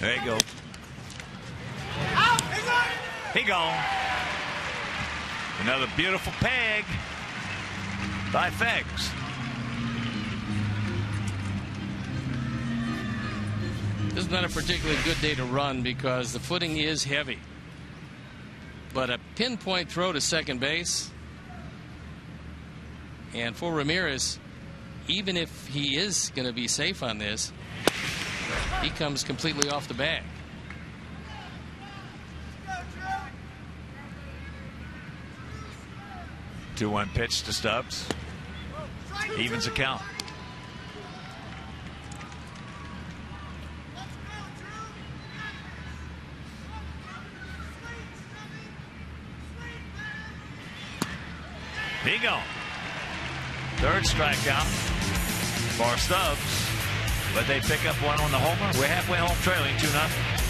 There you go. He gone. Another beautiful peg by Feggs. This is not a particularly good day to run because the footing is heavy. But a pinpoint throw to second base. And for Ramirez, even if he is going to be safe on this, he comes completely off the bag. 2-1 pitch to Stubbs. Evens the count. He gone. Third strikeout for Stubbs. But they pick up one on the homer. We're halfway home trailing 2-0.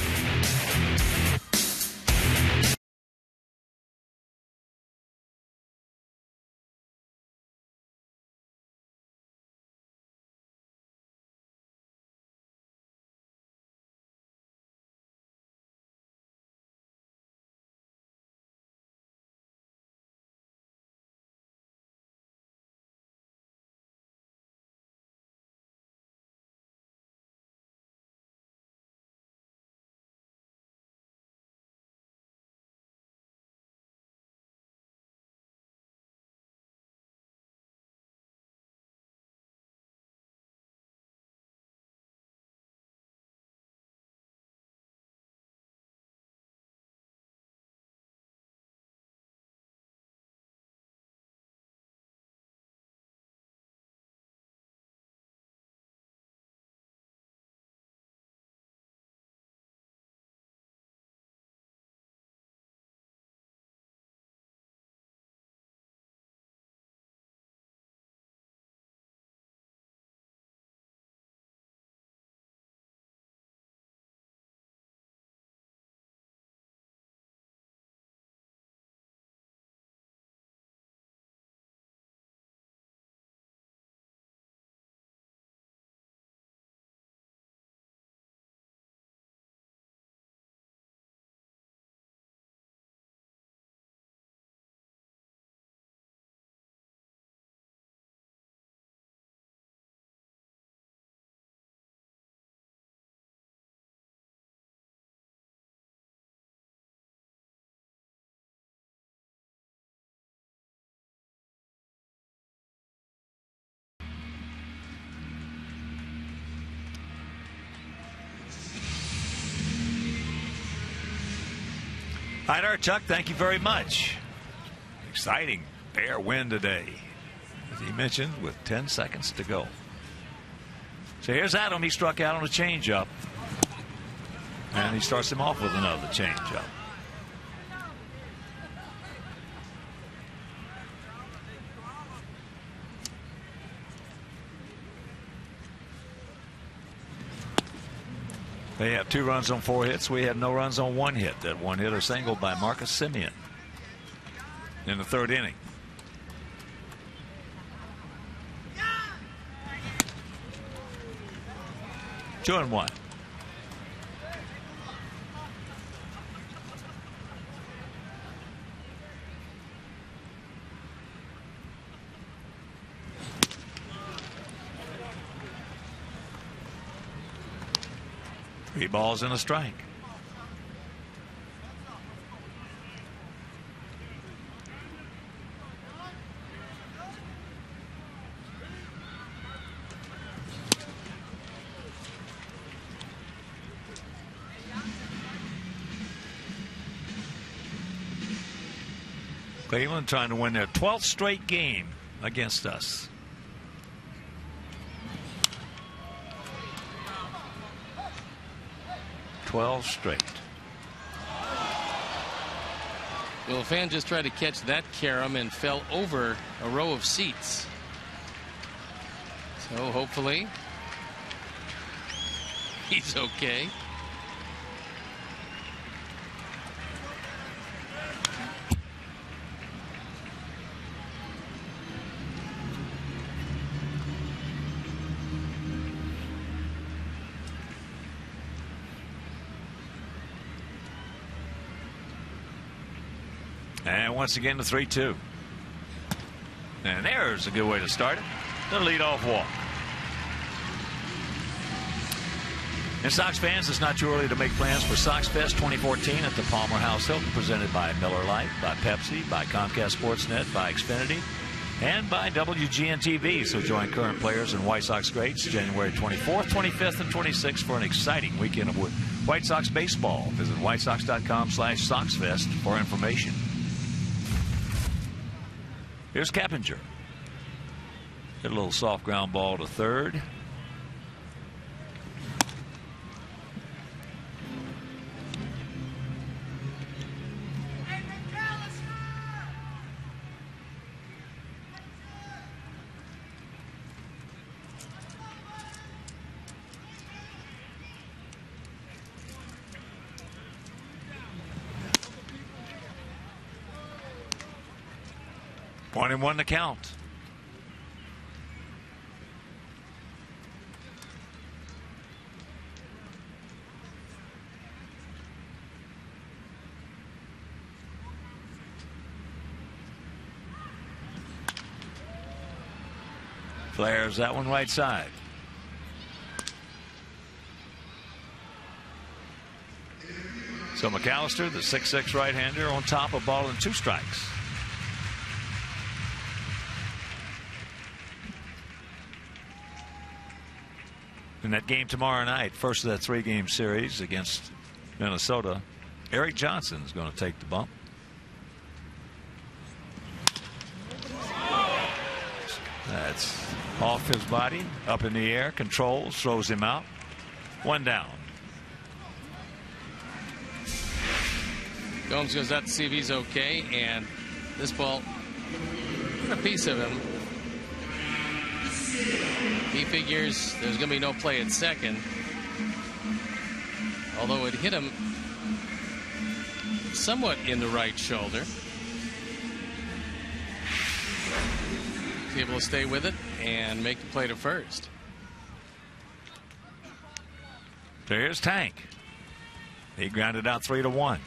Hi there, Chuck. Thank you very much. Exciting Bear win today, as he mentioned, with 10 seconds to go. So here's Adam. He struck out on a changeup, and he starts him off with another changeup. They have 2 runs on 4 hits. We have no runs on 1 hit. That 1-hitter single by Marcus Semien in the 3rd inning. Two and one. Three balls and a strike. Cleveland trying to win their 12th straight game against us. Straight. Well, a fan just tried to catch that carom and fell over a row of seats. So hopefully he's okay. And once again, the 3-2. And there's a good way to start it. The leadoff walk. And Sox fans, it's not too early to make plans for Sox Fest 2014 at the Palmer House Hilton, presented by Miller Lite, by Pepsi, by Comcast Sportsnet, by Xfinity, and by WGN-TV. So join current players and White Sox greats January 24th, 25th, and 26th for an exciting weekend of White Sox baseball. Visit whitesox.com/SoxFest for information. Here's Keppinger. Hit a little soft ground ball to third. One and one to count. Flares that one right side. So McAllister, the 6'6" right-hander, on top of ball and 2 strikes. In that game tomorrow night, first of that 3-game series against Minnesota, Eric Johnson is going to take the bump. That's off his body, up in the air, controls, throws him out. 1 down. Gomes goes out to see if he's okay, and this ball, a piece of him. He figures there's going to be no play at second, although it hit him somewhat in the right shoulder. He's able to stay with it and make the play to first. There's Tank. He grounded out 3-1.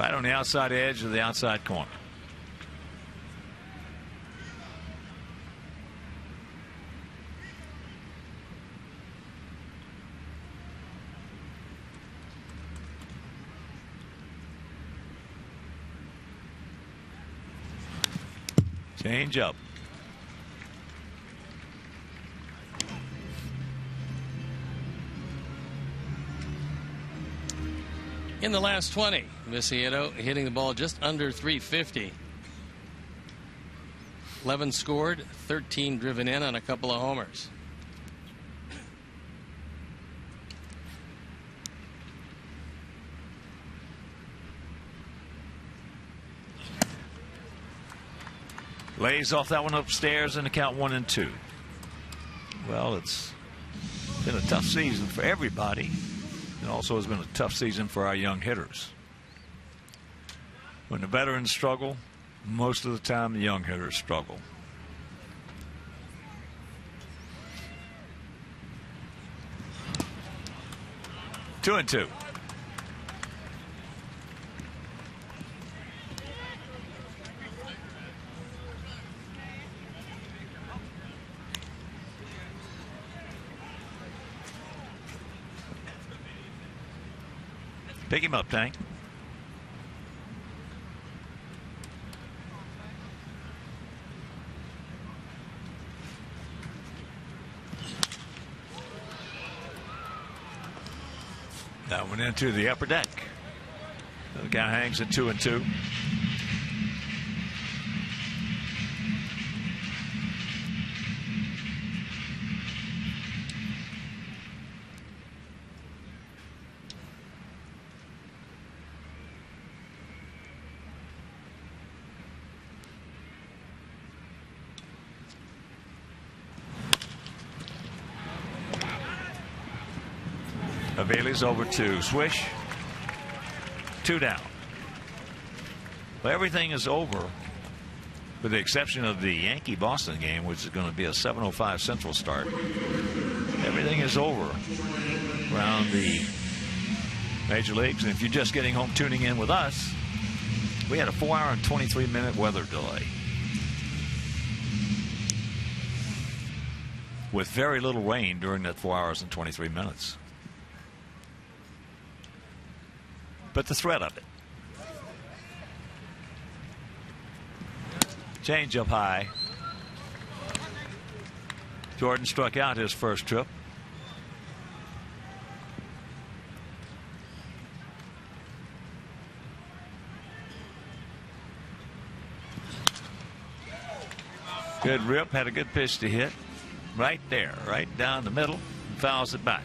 Right on the outside edge of the outside corner. Change up. In the last 20, Vicieto hitting the ball just under 350. 11 scored, 13 driven in on a couple of homers. Lays off that one upstairs in the count 1-2. Well, it's been a tough season for everybody. It also has been a tough season for our young hitters. When the veterans struggle, most of the time the young hitters struggle. Two and two. Pick him up, Tank. That went into the upper deck. The guy hangs at 2-2. Bailey's over to Swish. 2 down. Well, everything is over with the exception of the Yankee-Boston game, which is going to be a 7:05 Central start. Everything is over around the major leagues. And if you're just getting home tuning in with us, we had a 4-hour and 23-minute weather delay with very little rain during that 4 hours and 23 minutes. But the threat of it. Change up high. Jordan struck out his first trip. Good rip, had a good pitch to hit. Right there, right down the middle, and fouls it back.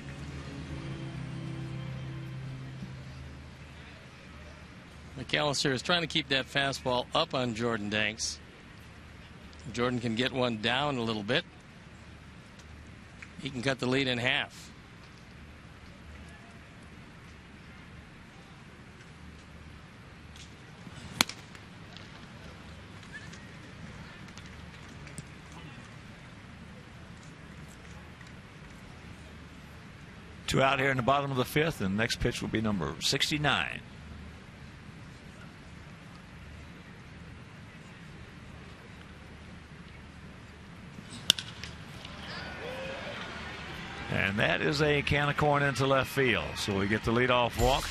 McAllister is trying to keep that fastball up on Jordan Danks. Jordan can get one down a little bit. He can cut the lead in half. Two out here in the bottom of the fifth, and the next pitch will be number 69. And that is a can of corn into left field. So we get the leadoff walk.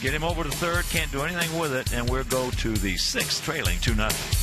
Get him over to third. Can't do anything with it. And we'll go to the sixth, trailing 2-0.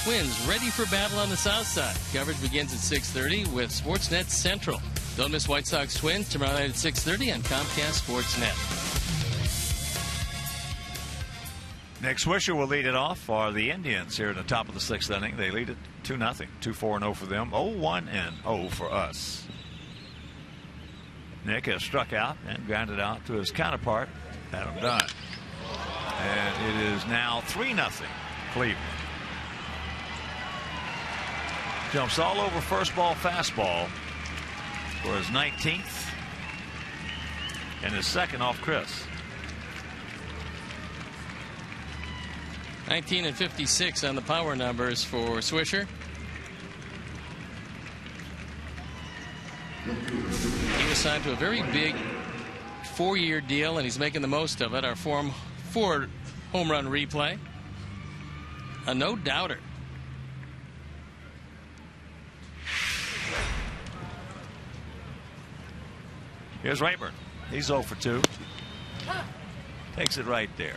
Twins ready for battle on the south side. Coverage begins at 6:30 with Sportsnet Central. Don't miss White Sox Twins tomorrow night at 6:30 on Comcast Sportsnet. Nick Swisher will lead it off for the Indians here at the top of the sixth inning. They lead it 2-0. 2-4-0 for them. 0-1-0 for us. Nick has struck out and grounded out to his counterpart, Adam Dunn. And it is now 3-0 Cleveland. Jumps all over first ball fastball for his 19th and his second off Chris. 19 and 56 on the power numbers for Swisher. He was signed to a very big 4-year deal, and he's making the most of it. Our Form 4 home run replay. A no-doubter. Here's Rayburn. He's 0 for 2. Takes it right there.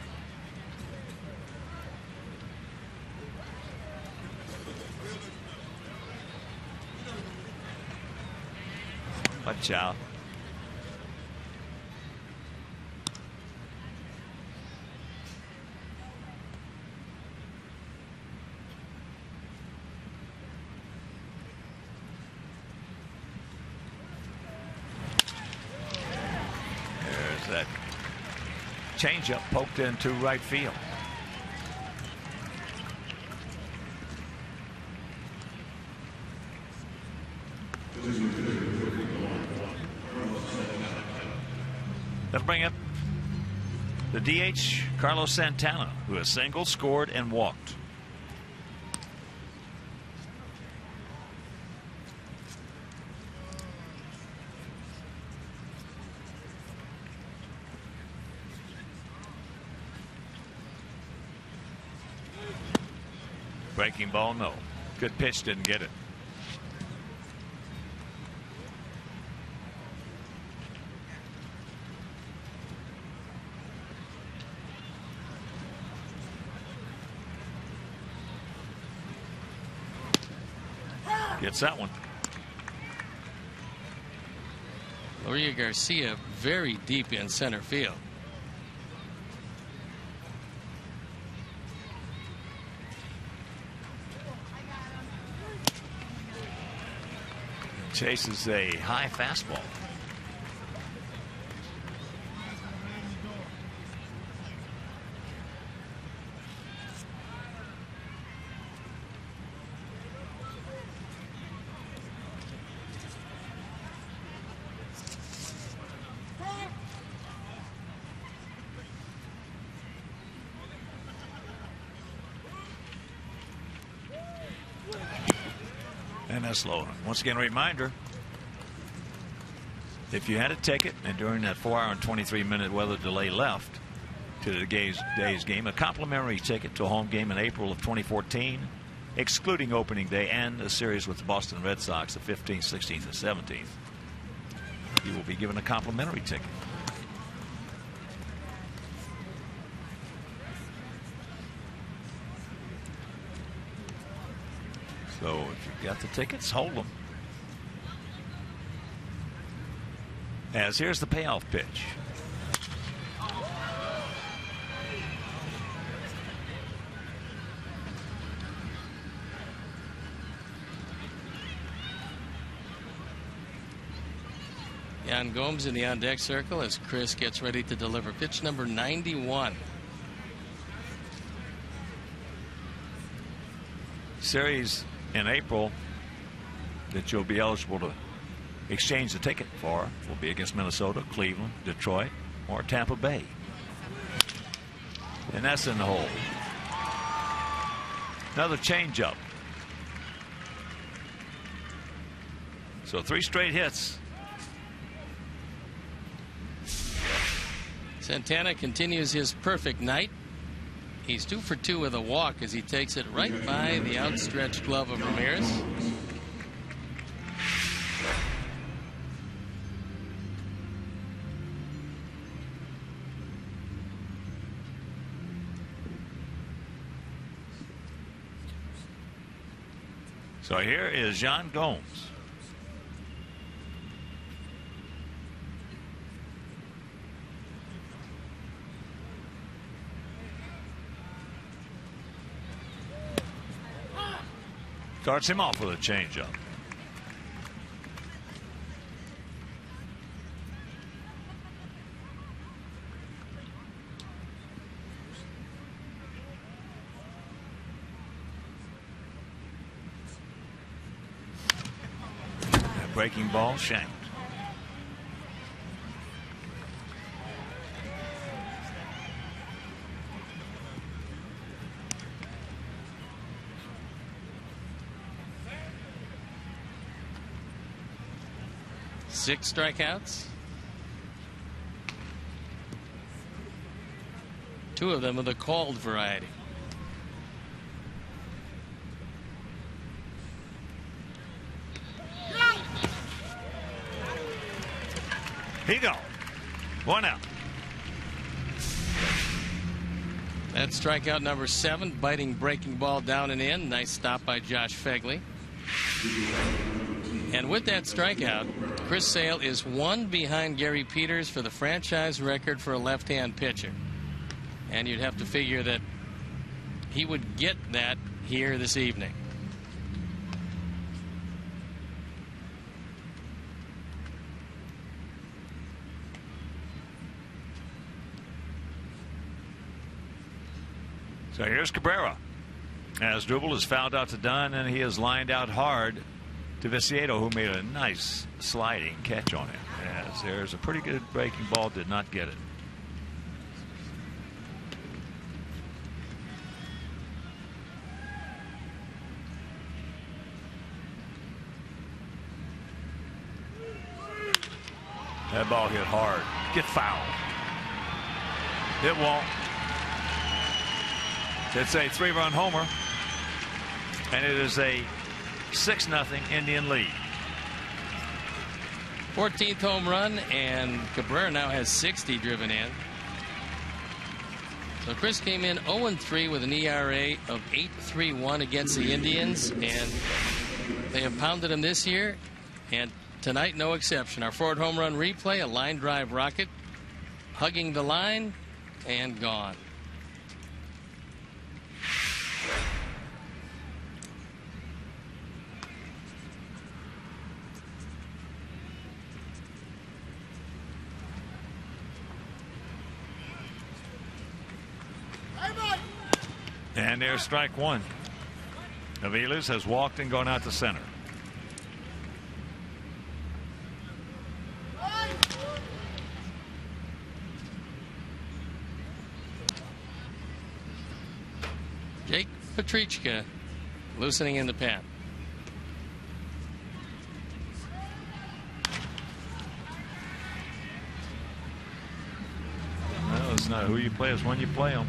Watch out. That changeup poked into right field. That'll bring up the DH, Carlos Santana, who has singled, scored, and walked. Breaking ball, no. Good pitch, didn't get it. Gets that one. Loria Garcia very deep in center field. Chases a high fastball. And that's low. Once again, a reminder, if you had a ticket and during that 4-hour and 23-minute weather delay left to the day's game, a complimentary ticket to a home game in April of 2014, excluding opening day and a series with the Boston Red Sox the 15th, 16th, and 17th, you will be given a complimentary ticket. So if you've got the tickets, hold them. As here's the payoff pitch. Yan Gomes in the on-deck circle as Chris gets ready to deliver pitch number 91. Series in April that you'll be eligible to exchange the ticket for will be against Minnesota, Cleveland, Detroit, or Tampa Bay. And that's in the hole. Another changeup. So 3 straight hits. Santana continues his perfect night. He's 2 for 2 with a walk as he takes it right by the outstretched glove of Ramirez. So here is Yan Gomes. Starts him off with a changeup. That breaking ball shanked. Six strikeouts. 2 of them are the called variety. Here you go. 1 out. That's strikeout number 7. Biting breaking ball down and in. Nice stop by Josh Fegley. And with that strikeout, Chris Sale is 1 behind Gary Peters for the franchise record for a left-hand pitcher. And you'd have to figure that he would get that here this evening. So here's Cabrera. As Dribble is fouled out to Dunn, and he is lined out hard to Viciedo, who made a nice sliding catch on it. As there's a pretty good breaking ball, did not get it. That ball hit hard. Get fouled. It won't. It's a 3-run homer. And it is a 6-0 Indian lead. 14th home run, and Cabrera now has 60 driven in. So Chris came in 0-3 with an ERA of 8.31 against the Indians, and they have pounded him this year, and tonight no exception. Our forward home run replay, a line drive rocket, hugging the line, and gone. And there's strike one. Aviles has walked and gone out to center. Jake Petrichka loosening in the pen. Well, it's not who you play, it's when you play them.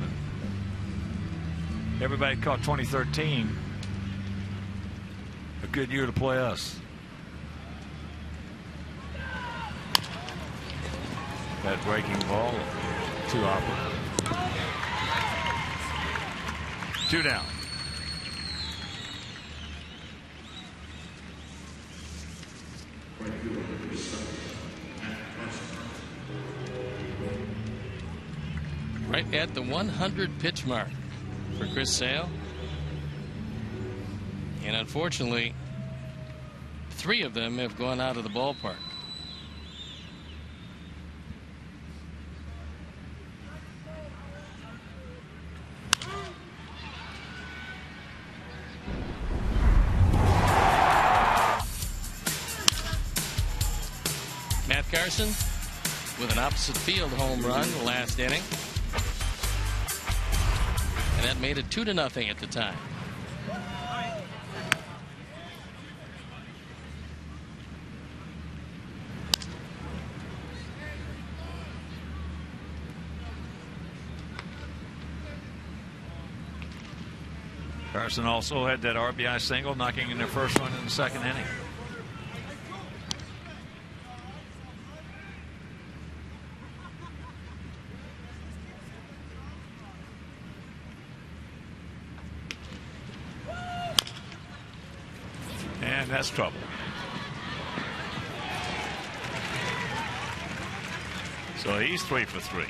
Everybody caught 2013 a good year to play us. That breaking ball, 2 out. 2 down. Right at the 100 pitch mark for Chris Sale. And unfortunately, 3 of them have gone out of the ballpark. Matt Carson with an opposite field home run last inning. And that made it 2-0 at the time. Carson also had that RBI single, knocking in their first run in the 2nd inning. And that's trouble. So he's 3 for 3.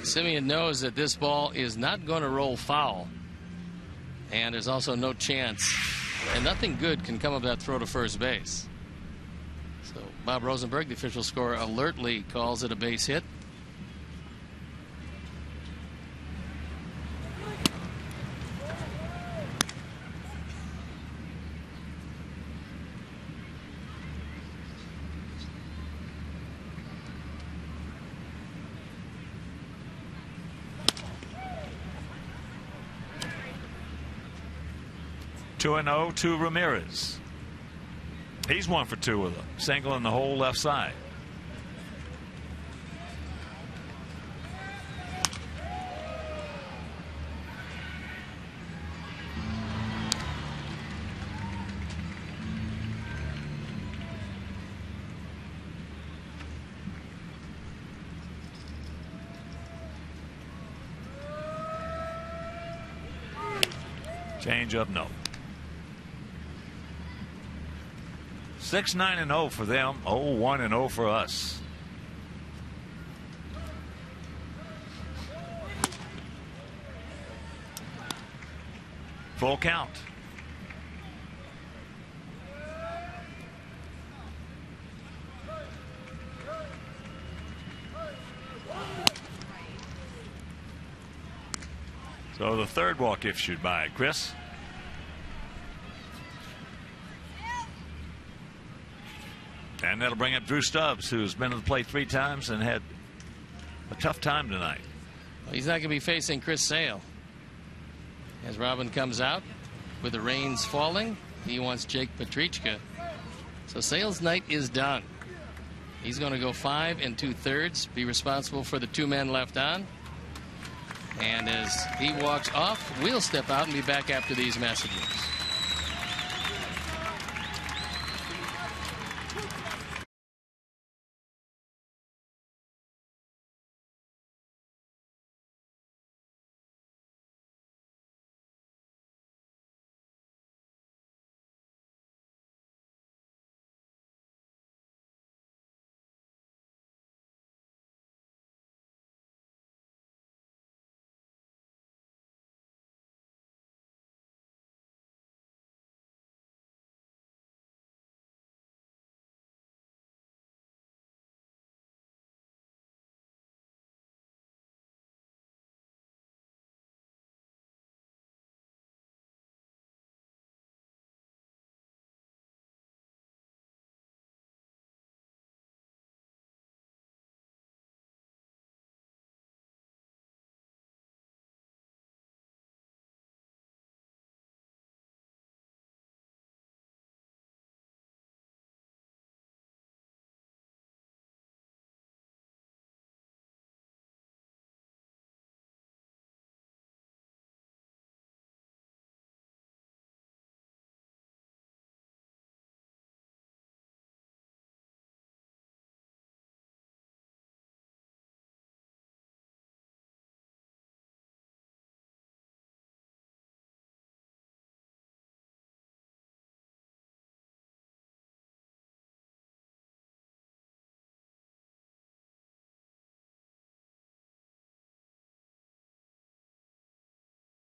Simeon knows that this ball is not going to roll foul, and there's also no chance, and nothing good can come of that throw to first base. So Bob Rosenberg, the official scorer, alertly calls it a base hit. Two 2-0 to Ramirez. He's 1 for 2 with a single in the whole left side. Change up, no. 6-9-0 for them. 0-1-0 for us. Full count. So the 3rd walk issued by Chris. And that'll bring up Drew Stubbs, who's been to the plate 3 times and had a tough time tonight. Well, he's not going to be facing Chris Sale. As Robin comes out with the reins falling, he wants Jake Petrichka. So Sale's night is done. He's going to go 5 2/3, be responsible for the 2 men left on. And as he walks off, we'll step out and be back after these messages.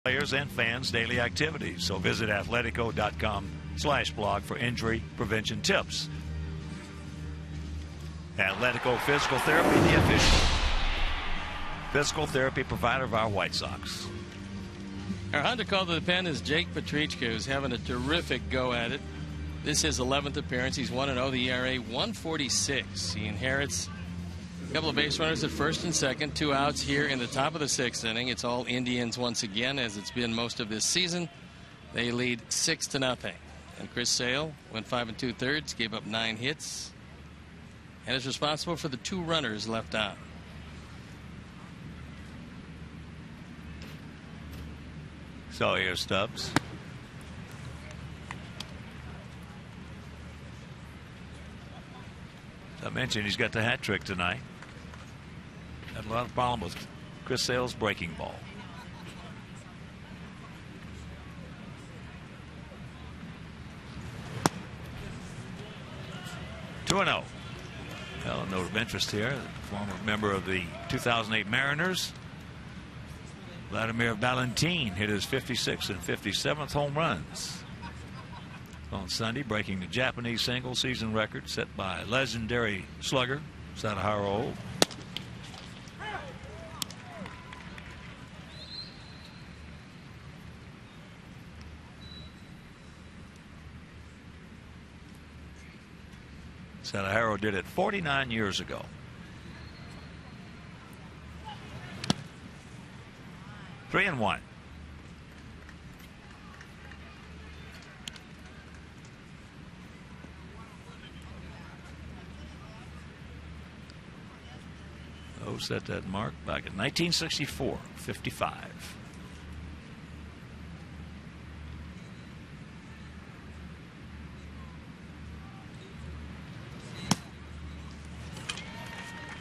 Players and fans' daily activities. So visit Atletico.com/blog for injury prevention tips. Atletico Physical Therapy, the official physical therapy provider of our White Sox. Our Honda call to the pen is Jake Petrichka, who's having a terrific go at it. This is his 11th appearance. He's 1-0, the ERA 1.46. He inherits a couple of base runners at first and second, 2 outs here in the top of the 6th inning. It's all Indians once again, as it's been most of this season. They lead 6-0. And Chris Sale went 5 2/3, gave up 9 hits, and is responsible for the 2 runners left on. So here's Stubbs. I mentioned he's got the hat trick tonight. Had a lot of problem with Chris Sale's breaking ball. Two and 0. Well, a note of interest here. The former member of the 2008 Mariners, Vladimir Valentin, hit his 56th and 57th home runs on Sunday, breaking the Japanese single season record set by legendary slugger Sadaharo. Sadaharo did it 49 years ago. Three and 1. Oh, set that mark back in 1964, 55.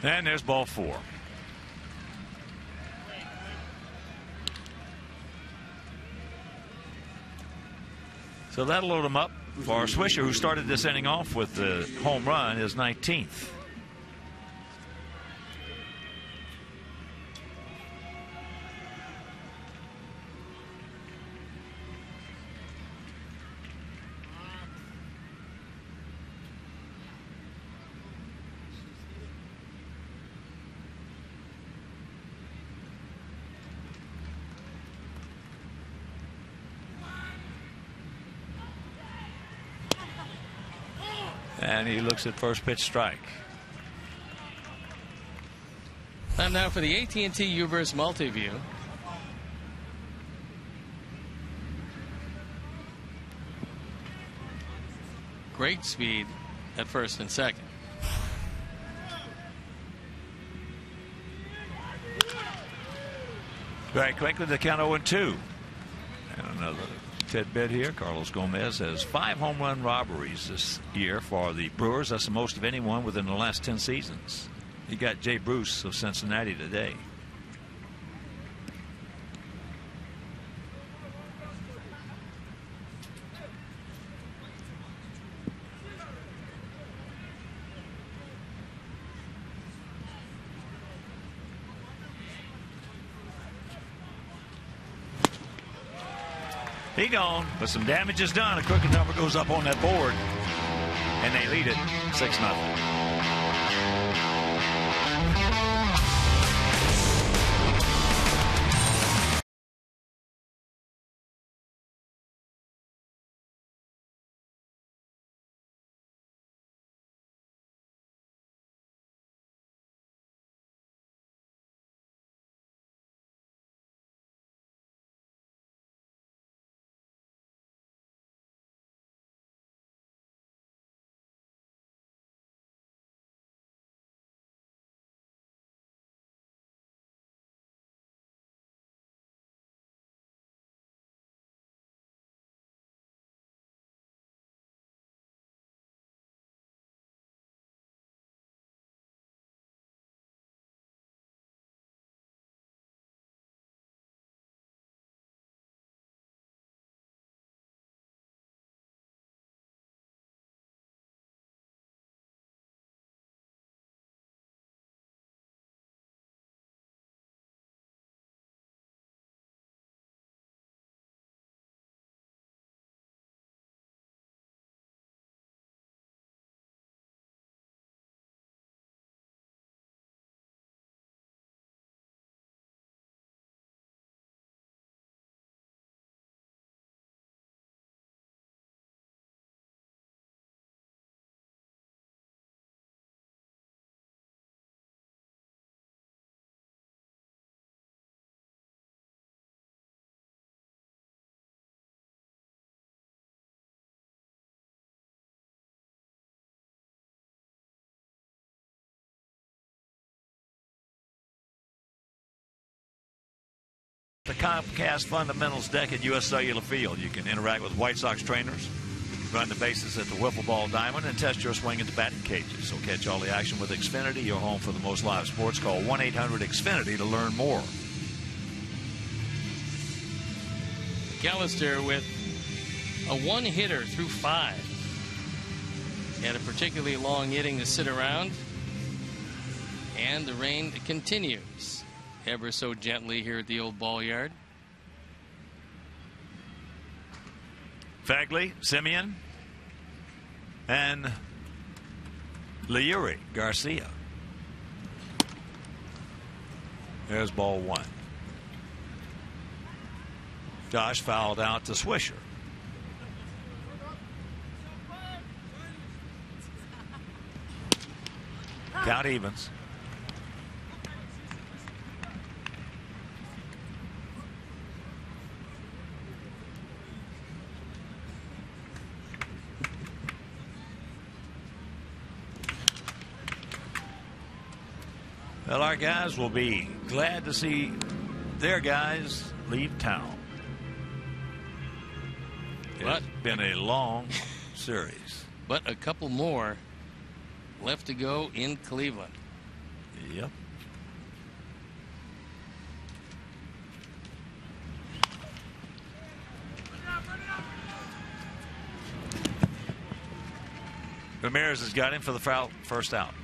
And there's ball 4. So that'll load him up for Swisher, who started this inning off with the home run, his 19th. And he looks at first pitch strike. Time now for the AT&T Uverse Multiview. Great speed at first and second. Very quickly, the count 0-2. And another tidbit here. Carlos Gomez has 5 home run robberies this year for the Brewers. That's the most of anyone within the last 10 seasons. He got Jay Bruce of Cincinnati today. He gone, but some damage is done. A crooked number goes up on that board, and they lead it 6-0. The Comcast Fundamentals deck at U.S. Cellular Field. You can interact with White Sox trainers, run the bases at the Wiffle Ball Diamond, and test your swing at the batting cages. So catch all the action with Xfinity, your home for the most live sports. Call 1-800-XFINITY to learn more. McAllister with a one-hitter through 5. Had a particularly long inning to sit around. And the rain continues ever so gently here at the old ball yard. Fagley, Simeon, and Leury Garcia. There's ball 1. Josh fouled out to Swisher. Count evens. Well, our guys will be glad to see their guys leave town. It's been a long series. But a couple more left to go in Cleveland. Yep. Ramirez has got him for the foul, first out.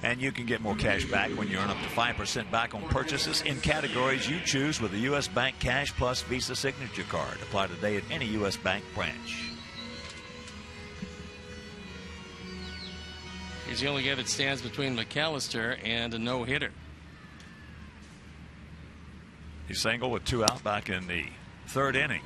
And you can get more cash back when you earn up to 5% back on purchases in categories you choose with the U.S. Bank Cash Plus Visa Signature Card. Apply today at any U.S. Bank branch. He's the only guy that stands between McAllister and a no-hitter. He singled with 2 out back in the 3rd inning.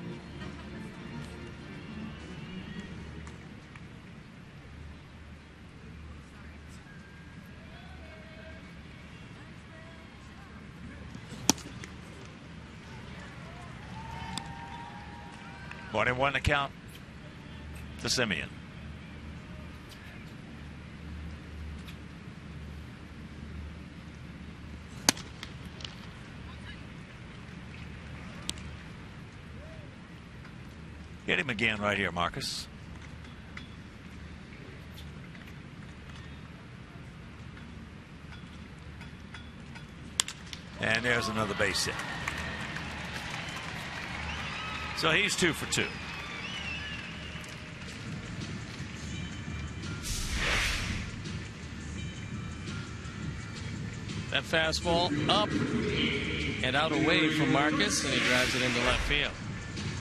One and one to count to Simeon. Hit him again right here, Marcus. And there's another base hit. So he's 2 for 2. That fastball up and out away from Marcus, and he drives it into left field.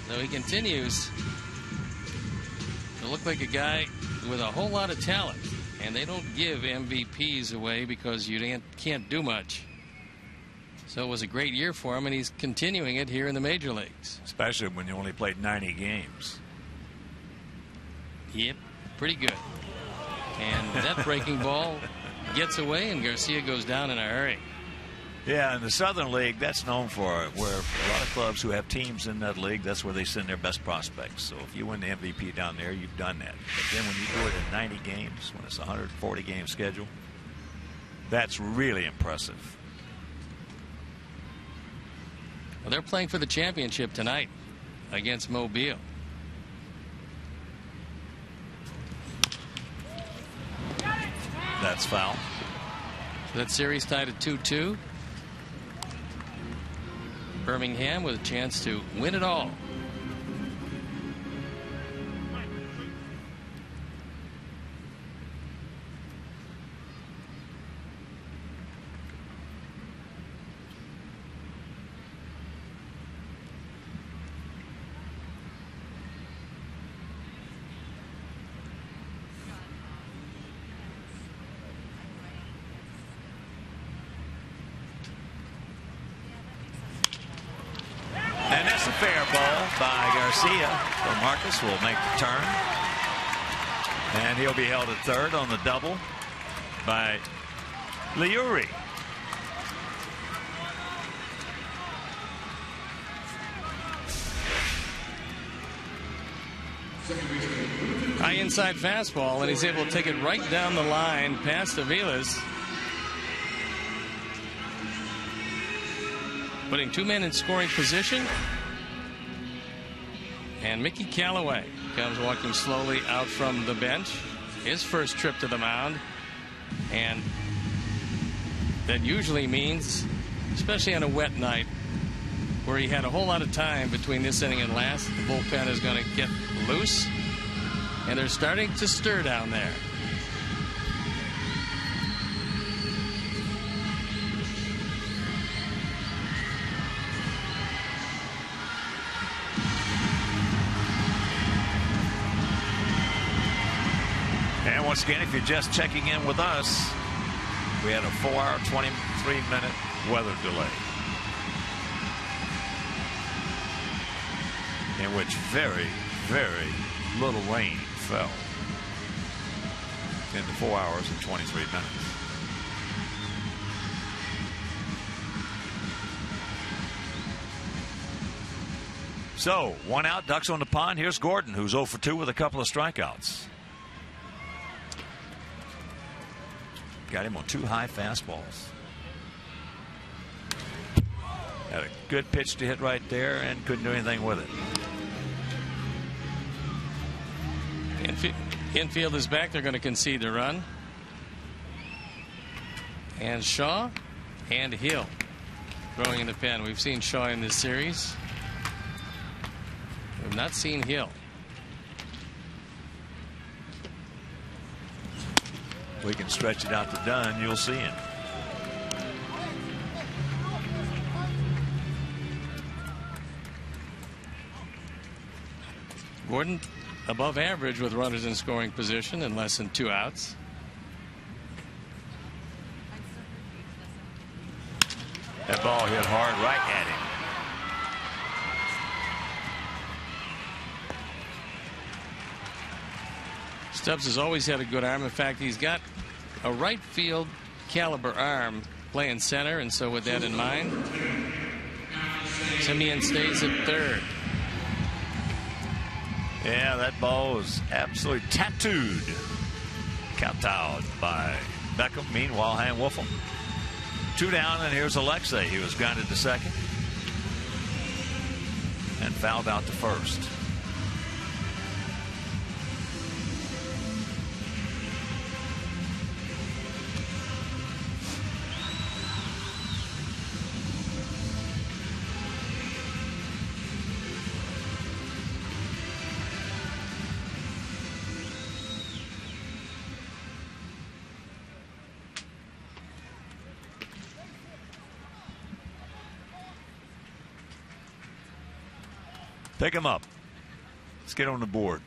So he continues to look like a guy with a whole lot of talent, and they don't give MVPs away because you can't do much. So it was a great year for him, and he's continuing it here in the major leagues. Especially when you only played 90 games. Yep, pretty good. And that breaking ball gets away, and Garcia goes down in a hurry. Yeah, in the Southern League, that's known for where a lot of clubs who have teams in that league, that's where they send their best prospects. So if you win the MVP down there, you've done that. But then when you do it in 90 games, when it's a 140-game schedule, that's really impressive. Well, they're playing for the championship tonight against Mobile. That's foul. So that series tied at 2-2. Birmingham with a chance to win it all. And that's a fair ball by Garcia. So Marcus will make the turn. And he'll be held at third on the double by Liuri. High inside fastball, and he's able to take it right down the line past Aviles. Putting 2 men in scoring position. And Mickey Callaway comes walking slowly out from the bench. His first trip to the mound. And that usually means, especially on a wet night, where he had a whole lot of time between this inning and last, the bullpen is going to get loose. And they're starting to stir down there. And once again, if you're just checking in with us, we had a 4-hour, 23-minute weather delay, in which very, very little rain fell in the 4 hours and 23 minutes. So, 1 out, Ducks on the pond. Here's Gordon, who's 0 for 2 with a couple of strikeouts. Got him on 2 high fastballs. Had a good pitch to hit right there and couldn't do anything with it. Infield is back. They're going to concede the run. And Shaw and Hill throwing in the pen. We've seen Shaw in this series. We've not seen Hill. We can stretch it out to Dunn. You'll see him. Gordon above average with runners in scoring position and less than 2 outs. That ball hit hard right at him. Stubbs has always had a good arm. In fact, he's got a right field caliber arm playing center, and so with that in mind, Simeon stays at third. Yeah, that ball was absolutely tattooed. Kowtowed by Beckham. Meanwhile, Han Wolfel. 2 down, and here's Alexei. He was grounded to second and fouled out to first. Pick him up. Let's get on the board.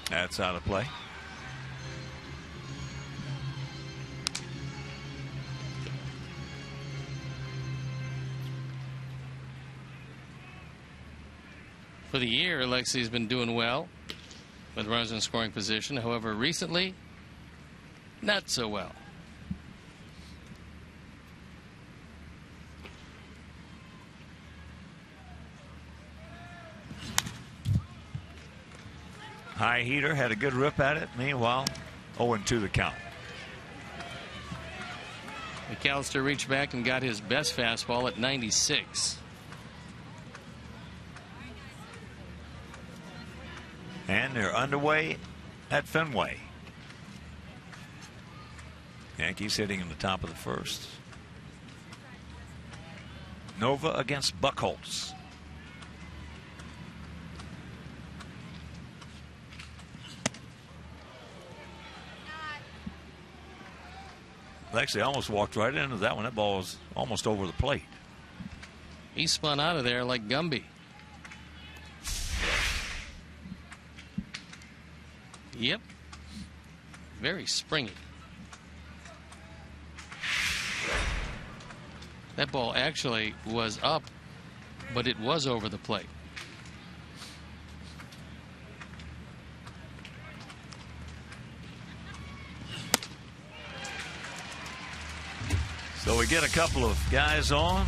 That's out of play. For the year, Alexi's been doing well with runners in scoring position. However, recently, not so well. High heater had a good rip at it. Meanwhile, 0-2 the count. McAllister reached back and got his best fastball at 96. And they're underway at Fenway. Yankees hitting in the top of the first. Nova against Buchholz. Actually, almost walked right into that one. That ball was almost over the plate. He spun out of there like Gumby. Yep. Very springy. That ball actually was up, but it was over the plate. So we get a couple of guys on,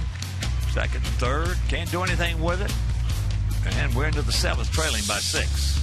second and third. Can't do anything with it. And we're into the seventh, trailing by 6.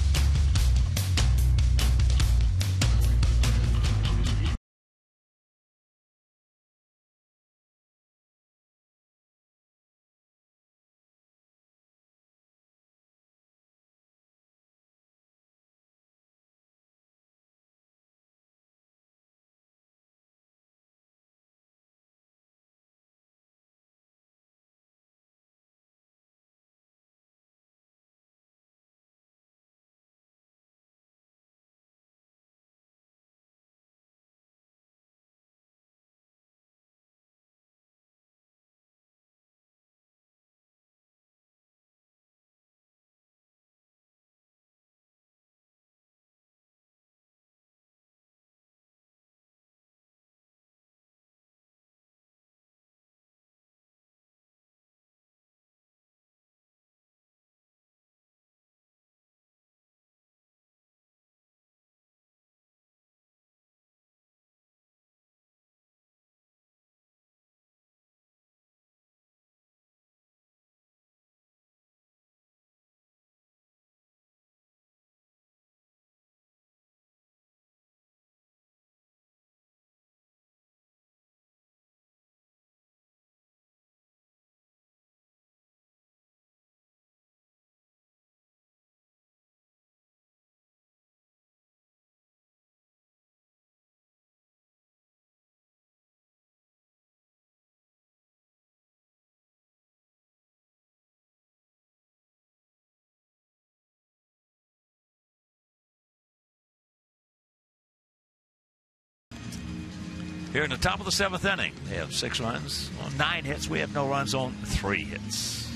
Here in the top of the seventh inning, they have 6 runs on 9 hits. We have no runs on 3 hits.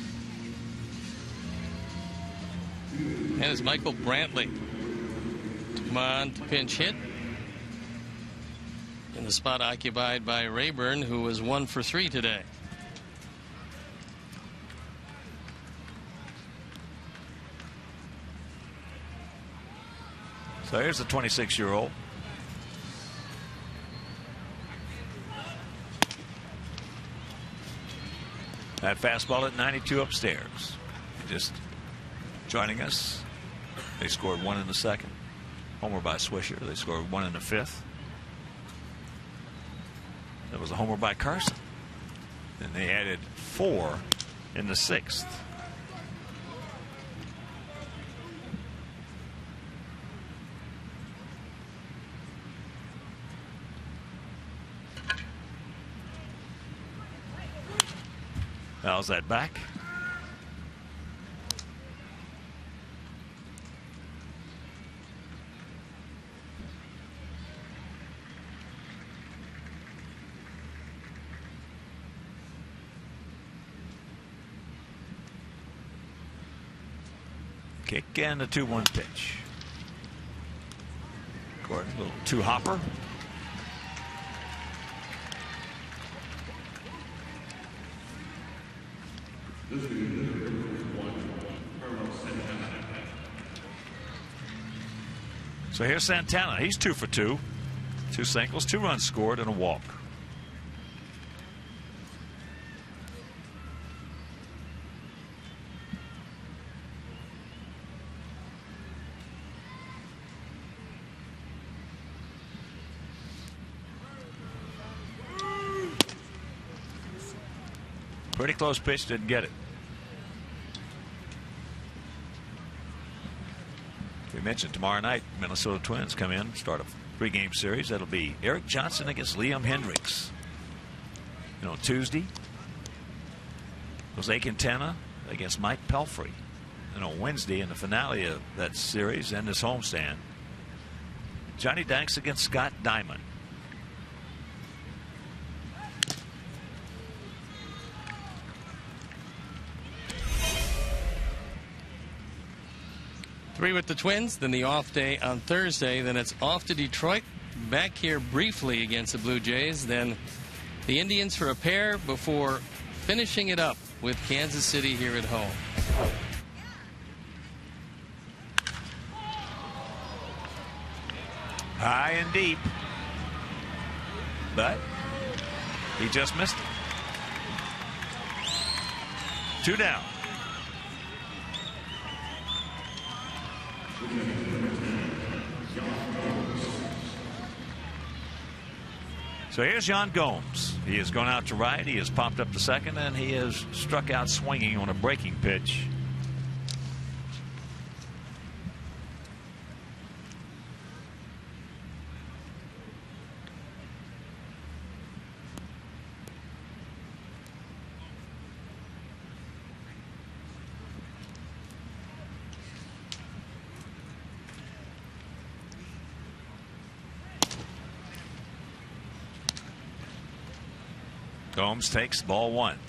And it's Michael Brantley to come on to pinch hit in the spot occupied by Rayburn, who was 1 for 3 today. So here's the 26-year-old. That fastball at 92 upstairs. Just joining us. They scored 1 in the second. Homer by Swisher. They scored 1 in the 5th. That was a homer by Carson. Then they added 4 in the 6th. How's that back? Kick and the 2-1 pitch. Gordon, a little two-hopper. So here's Santana. He's 2 for 2. 2 singles, 2 runs scored, and a walk. Pretty close pitch, didn't get it. We mentioned tomorrow night, Minnesota Twins come in, start a 3-game series. That'll be Eric Johnson against Liam Hendricks. And on Tuesday, Jose Quintana against Mike Pelfrey. And on Wednesday, in the finale of that series and this homestand, Johnny Danks against Scott Diamond. Three with the Twins, then the off day on Thursday. Then it's off to Detroit, back here briefly against the Blue Jays. Then the Indians for a pair before finishing it up with Kansas City here at home. High and deep, but he just missed it. 2 down. So here's Yan Gomes. He has gone out to right. He has popped up to second, and he has struck out swinging on a breaking pitch. Gomes takes ball 1.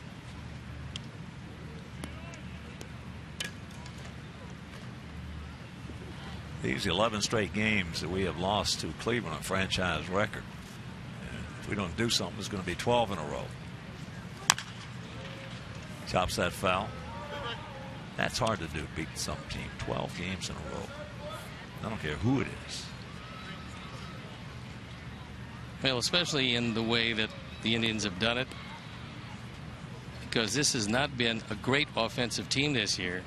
These 11 straight games that we have lost to Cleveland, a franchise record. And if we don't do something, it's going to be 12 in a row. Chops that foul. That's hard to do, beat some team 12 games in a row. I don't care who it is. Well, especially in the way that the Indians have done it, because this has not been a great offensive team this year.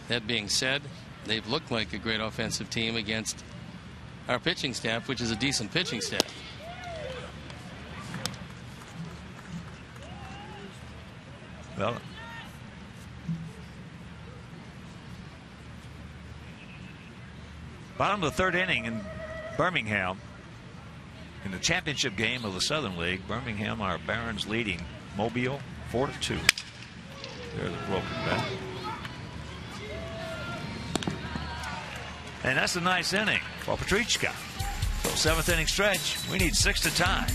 That being said, they've looked like a great offensive team against our pitching staff, which is a decent pitching staff. Well, bottom of the 3rd inning in Birmingham. In the championship game of the Southern League, Birmingham, our Barons leading Mobile 4-2. There's a broken bat. And that's a nice inning for Petrichka. So 7th inning stretch, we need 6 to tie.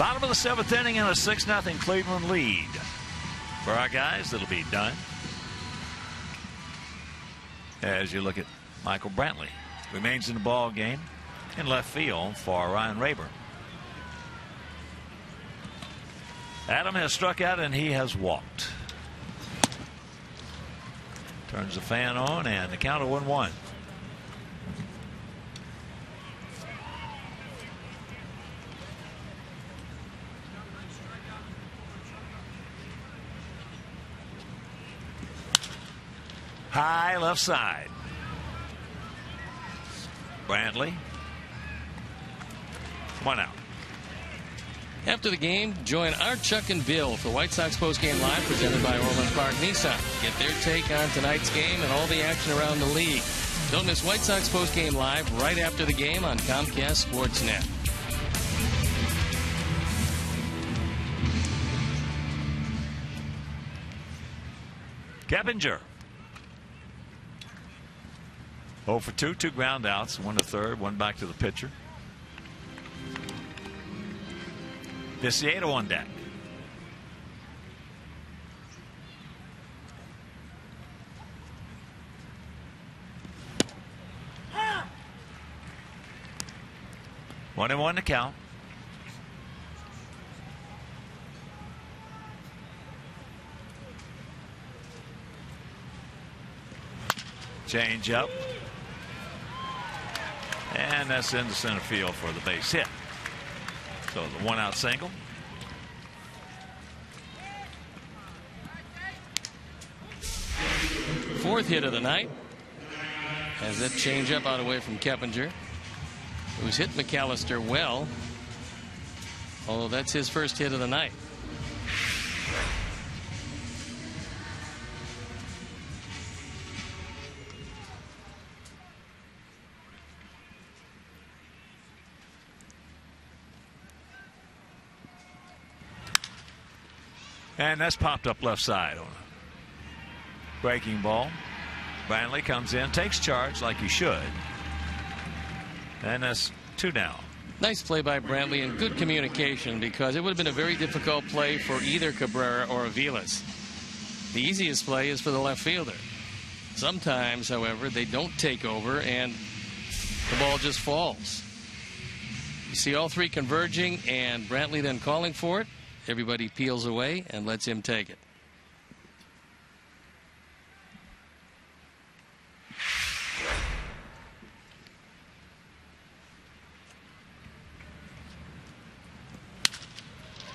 Bottom of the 7th inning and a 6-0 Cleveland lead. For our guys, that'll be done. As you look at Michael Brantley, remains in the ball game in left field for Ryan Rayburn. Adam has struck out and he has walked. Turns the fan on and the count of 1-1. High left side. Brantley. 1 out. After the game, join our Chuck and Bill for White Sox Postgame Live presented by Orland Park Nissan. Get their take on tonight's game and all the action around the league. Don't miss White Sox Postgame Live right after the game on Comcast Sportsnet. Keppinger. 0 for 2, 2 ground outs, 1 to third, 1 back to the pitcher. Viciato on deck. One and 1 to count. Change up. And that's into center field for the base hit. So the 1-out single. Fourth hit of the night. As that change up out away from Keppinger, who's hit McAllister well. Although that's his first hit of the night. And that's popped up left side on a breaking ball. Brantley comes in, takes charge like he should. And that's 2 down. Nice play by Brantley and good communication, because it would have been a very difficult play for either Cabrera or Aviles. The easiest play is for the left fielder. Sometimes, however, they don't take over and the ball just falls. You see all three converging and Brantley then calling for it. Everybody peels away and lets him take it.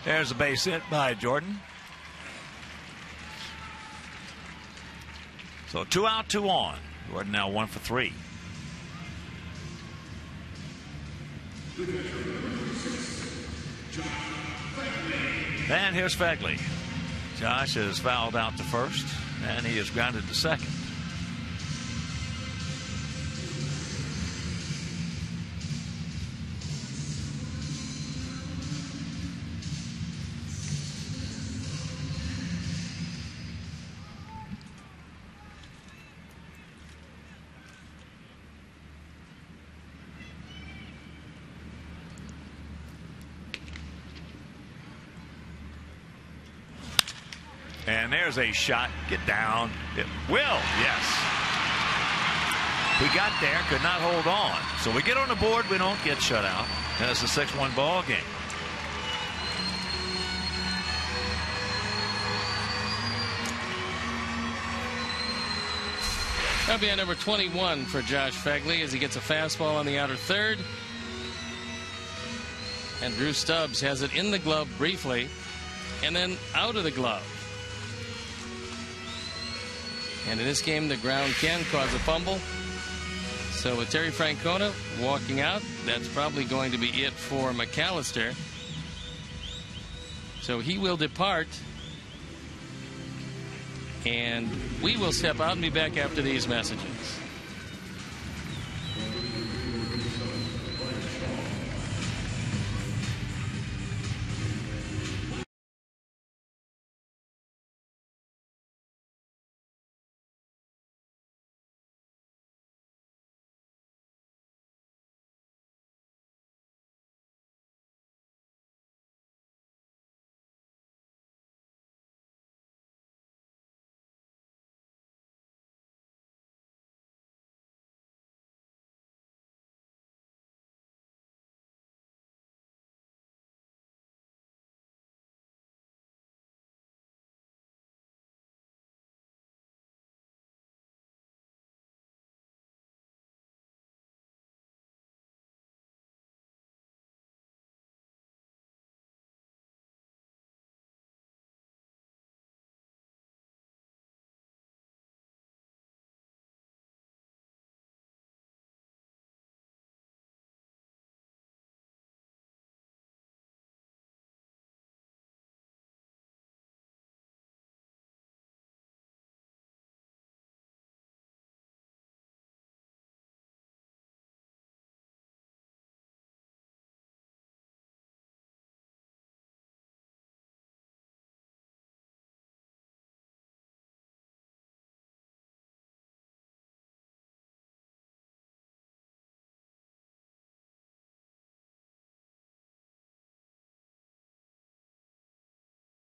There's a base hit by Jordan. So 2 out, 2 on. Jordan now 1 for 3. And here's Fegley. Josh has fouled out to first, and he is grounded to second. And there's a shot. Get down. It will. Yes. He got there. Could not hold on. So we get on the board. We don't get shut out. And it's a 6-1 ball game. That'll be at number 21 for Josh Fegley as he gets a fastball on the outer third. And Drew Stubbs has it in the glove briefly and then out of the glove. And in this game, the ground can cause a fumble. So with Terry Francona walking out, that's probably going to be it for McAllister. So he will depart. And we will step out and be back after these messages.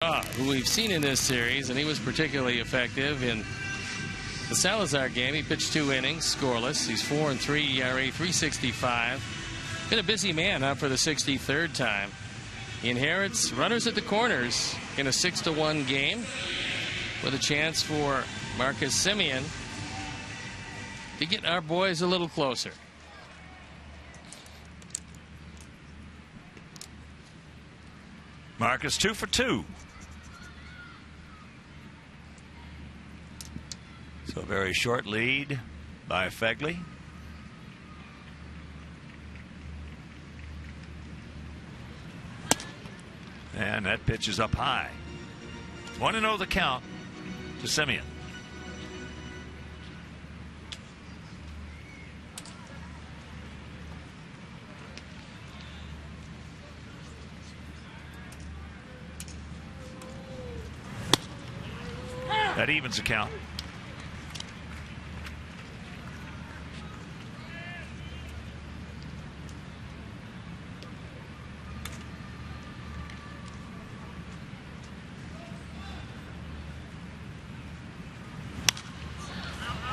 Who we've seen in this series, and he was particularly effective in the Salazar game. He pitched 2 innings, scoreless. He's 4-3 ERA, 365. Been a busy man for the 63rd time. He inherits runners at the corners in a 6-1 game with a chance for Marcus Semien to get our boys a little closer. Marcus 2 for 2. So a very short lead by Fegley. And that pitch is up high. 1-0 the count to Semien. That evens the count.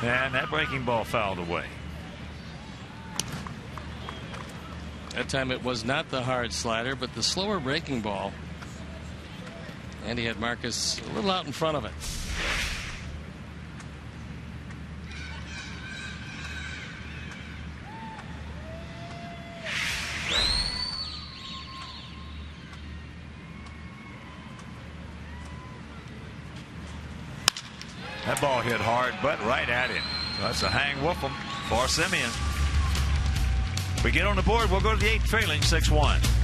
And that breaking ball fouled away. That time it was not the hard slider, but the slower breaking ball. And he had Marcus a little out in front of it. That ball hit hard, but right at him. So that's a hang whoop'em for Semien. We get on the board. We'll go to the 8th, trailing 6-1.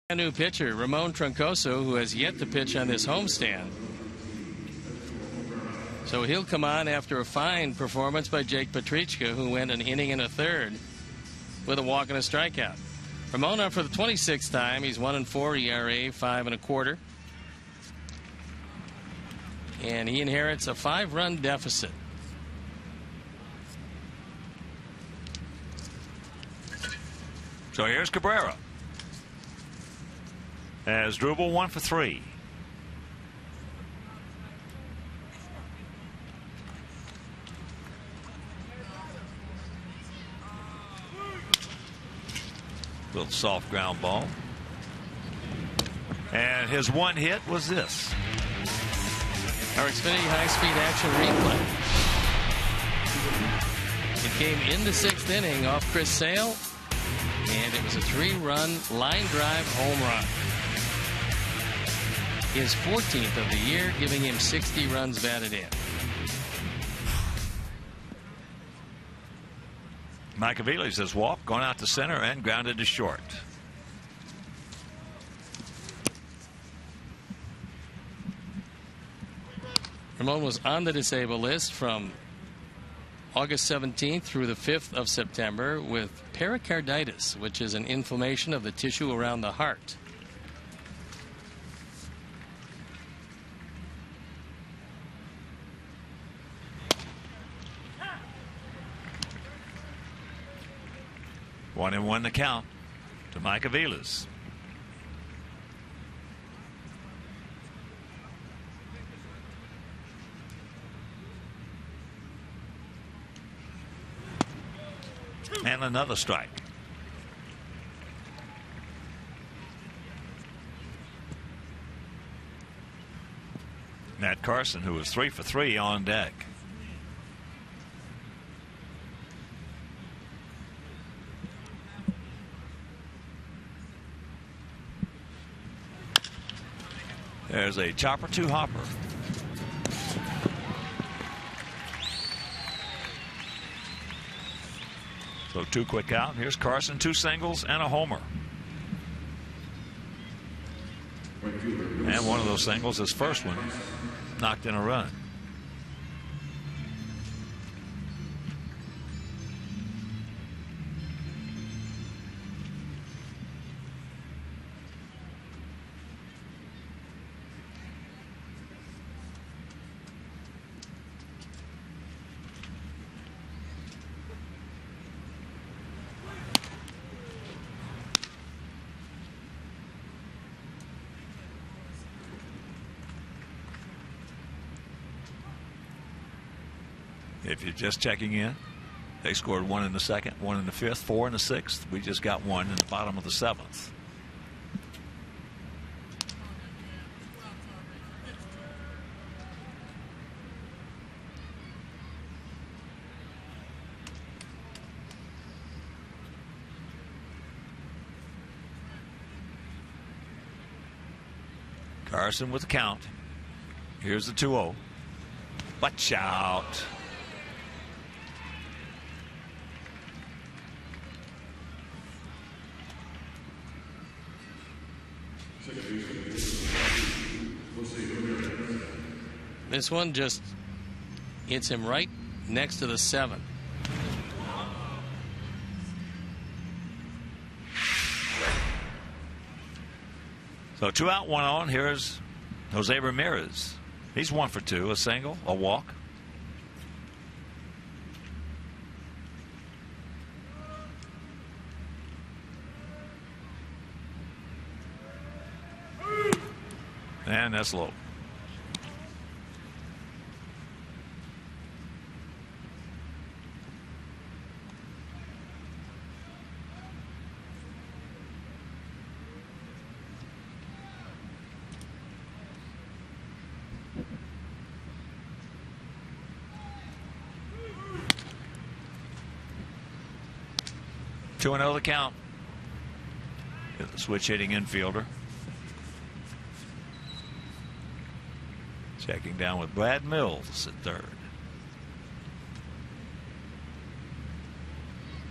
A new pitcher, Ramon Troncoso, who has yet to pitch on this homestand. So he'll come on after a fine performance by Jake Petrichka, who went an inning and a third with a walk and a strikeout. Ramon up for the 26th time. He's 1-4 ERA, 5 1/4. And he inherits a 5-run deficit. So here's Cabrera. As Drubel 1 for 3. Little soft ground ball. And his one hit was this. Our Xfinity high-speed action replay. It came in the 6th inning off Chris Sale, and it was a 3-run line drive home run. His 14th of the year, giving him 60 runs batted in. Mike Aviles has walked, gone out to center, and grounded to short. Ramon was on the disabled list from August 17th through the 5th of September with pericarditis, which is an inflammation of the tissue around the heart. One and one the count to Mike Aviles. And another strike. Matt Carson, who was 3 for 3 on deck. There's a chopper to Hopper. So 2 quick out. Here's Carson, 2 singles and a homer. And one of those singles, his first one, knocked in a run. If you're just checking in, they scored 1 in the 2nd, 1 in the 5th, 4 in the 6th. We just got 1 in the bottom of the 7th. Carson with the count. Here's the 2-0. Watch out. This one just hits him right next to the 7. So 2 out, 1 on. Here's Jose Ramirez. He's 1 for 2, a single, a walk. And that's low. Two and 0 the count. Get the switch hitting infielder. Checking down with Brad Mills at 3rd.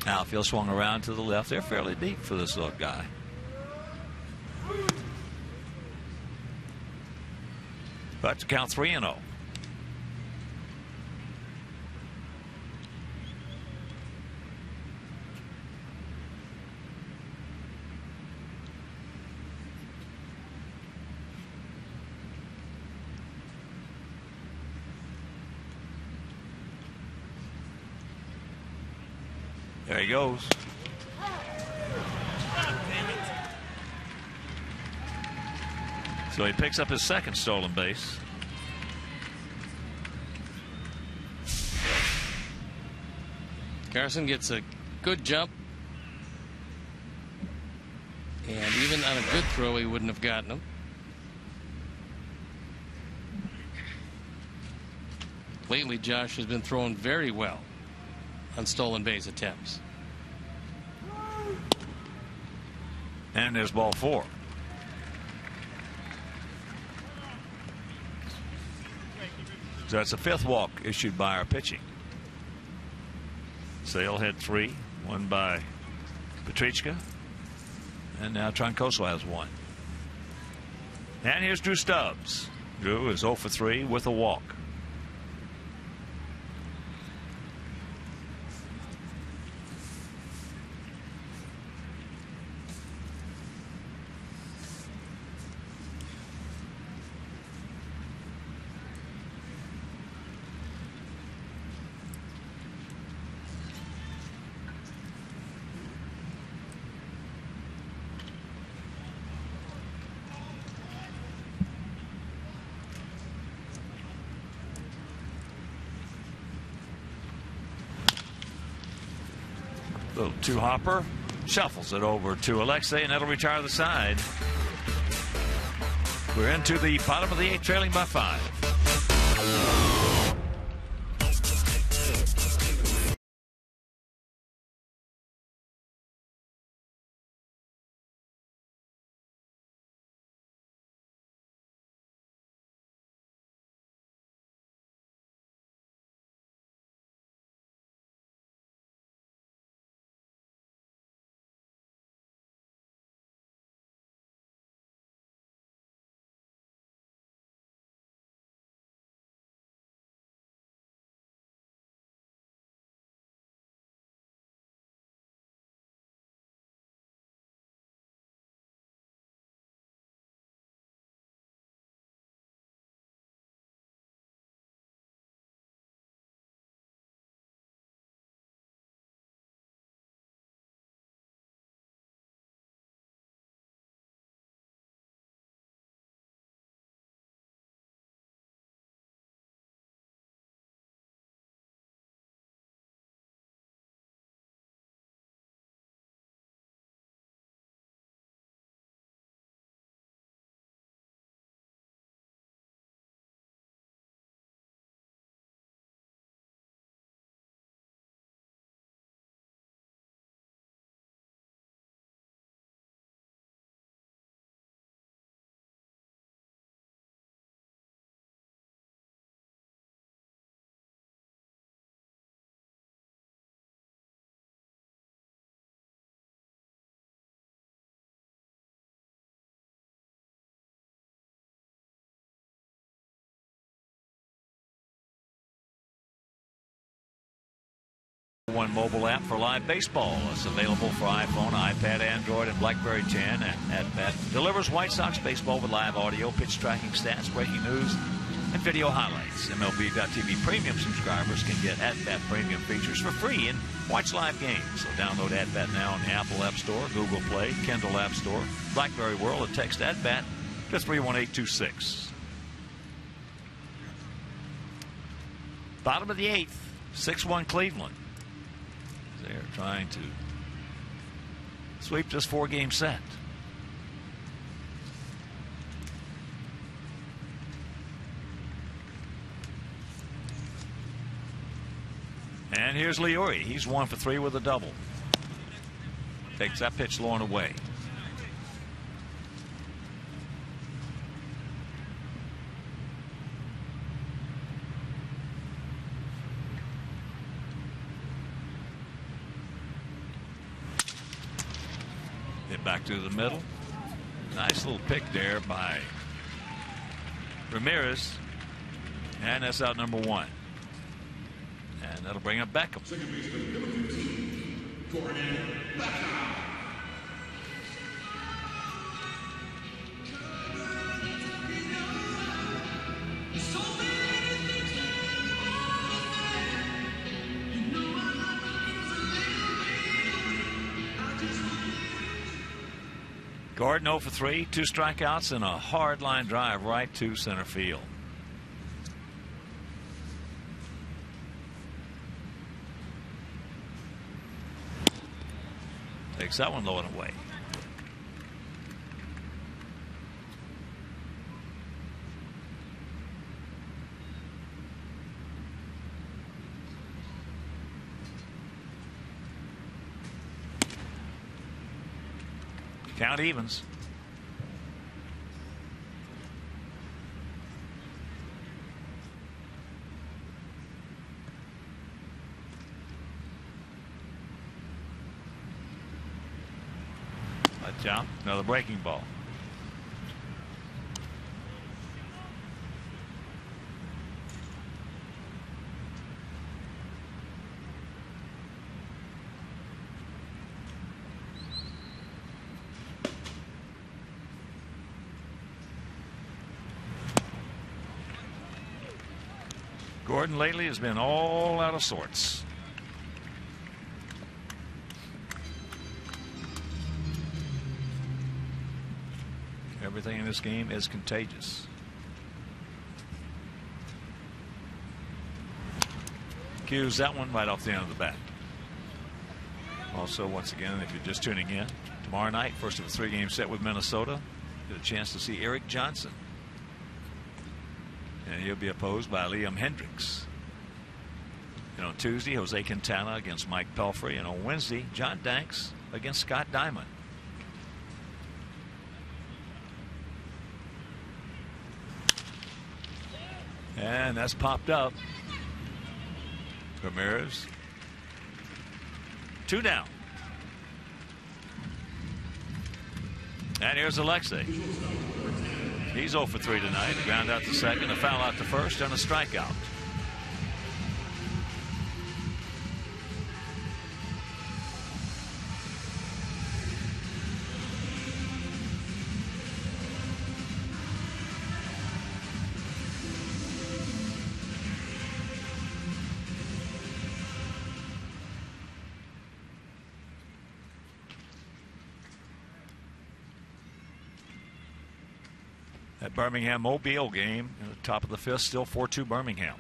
Outfield swung around to the left. They're fairly deep for this little guy. But to count 3 and 0. There he goes. So he picks up his 2nd stolen base. Carson gets a good jump. And even on a good throw, he wouldn't have gotten him. Lately, Josh has been throwing very well on stolen base attempts. And there's ball 4. So that's a 5th walk issued by our pitching. Sale had 3, one by Petrichka, and now Troncoso has 1. And here's Drew Stubbs. Drew is 0 for 3 with a walk. Little 2-hopper, shuffles it over to Alexei, and that'll retire the side. We're into the bottom of the 8th, trailing by 5. One mobile app for live baseball. It's available for iPhone, iPad, Android, and BlackBerry 10. And At-Bat delivers White Sox baseball with live audio, pitch tracking stats, breaking news, and video highlights. MLB.TV premium subscribers can get At-Bat premium features for free and watch live games. So download At-Bat now on the Apple App Store, Google Play, Kindle App Store, BlackBerry World, and text At-Bat to 31826. Bottom of the 8th, 6-1 Cleveland. They're trying to sweep this 4-game set. And here's Leori. He's 1 for 3 with a double. Takes that pitch low and away. Back to the middle. Nice little pick there by Ramirez. And that's out number 1. And that'll bring up Beckham. Gordon 0 for 3, 2 strikeouts, and a hard line drive right to center field. Takes that one low and away. Count evens. Jump, another breaking ball. Gordon lately has been all out of sorts. Everything in this game is contagious. Cues that one right off the end of the bat. Also, once again, if you're just tuning in, tomorrow night, first of a 3-game set with Minnesota, get a chance to see Eric Johnson. And he'll be opposed by Liam Hendricks. And on Tuesday, Jose Quintana against Mike Pelfrey. And on Wednesday, John Danks against Scott Diamond. And that's popped up. Ramirez. 2 down. And here's Alexei. He's 0 for 3 tonight. Ground out to second, a foul out to first, and a strikeout. That Birmingham Mobile game in the top of the 5th, still 4-2 Birmingham.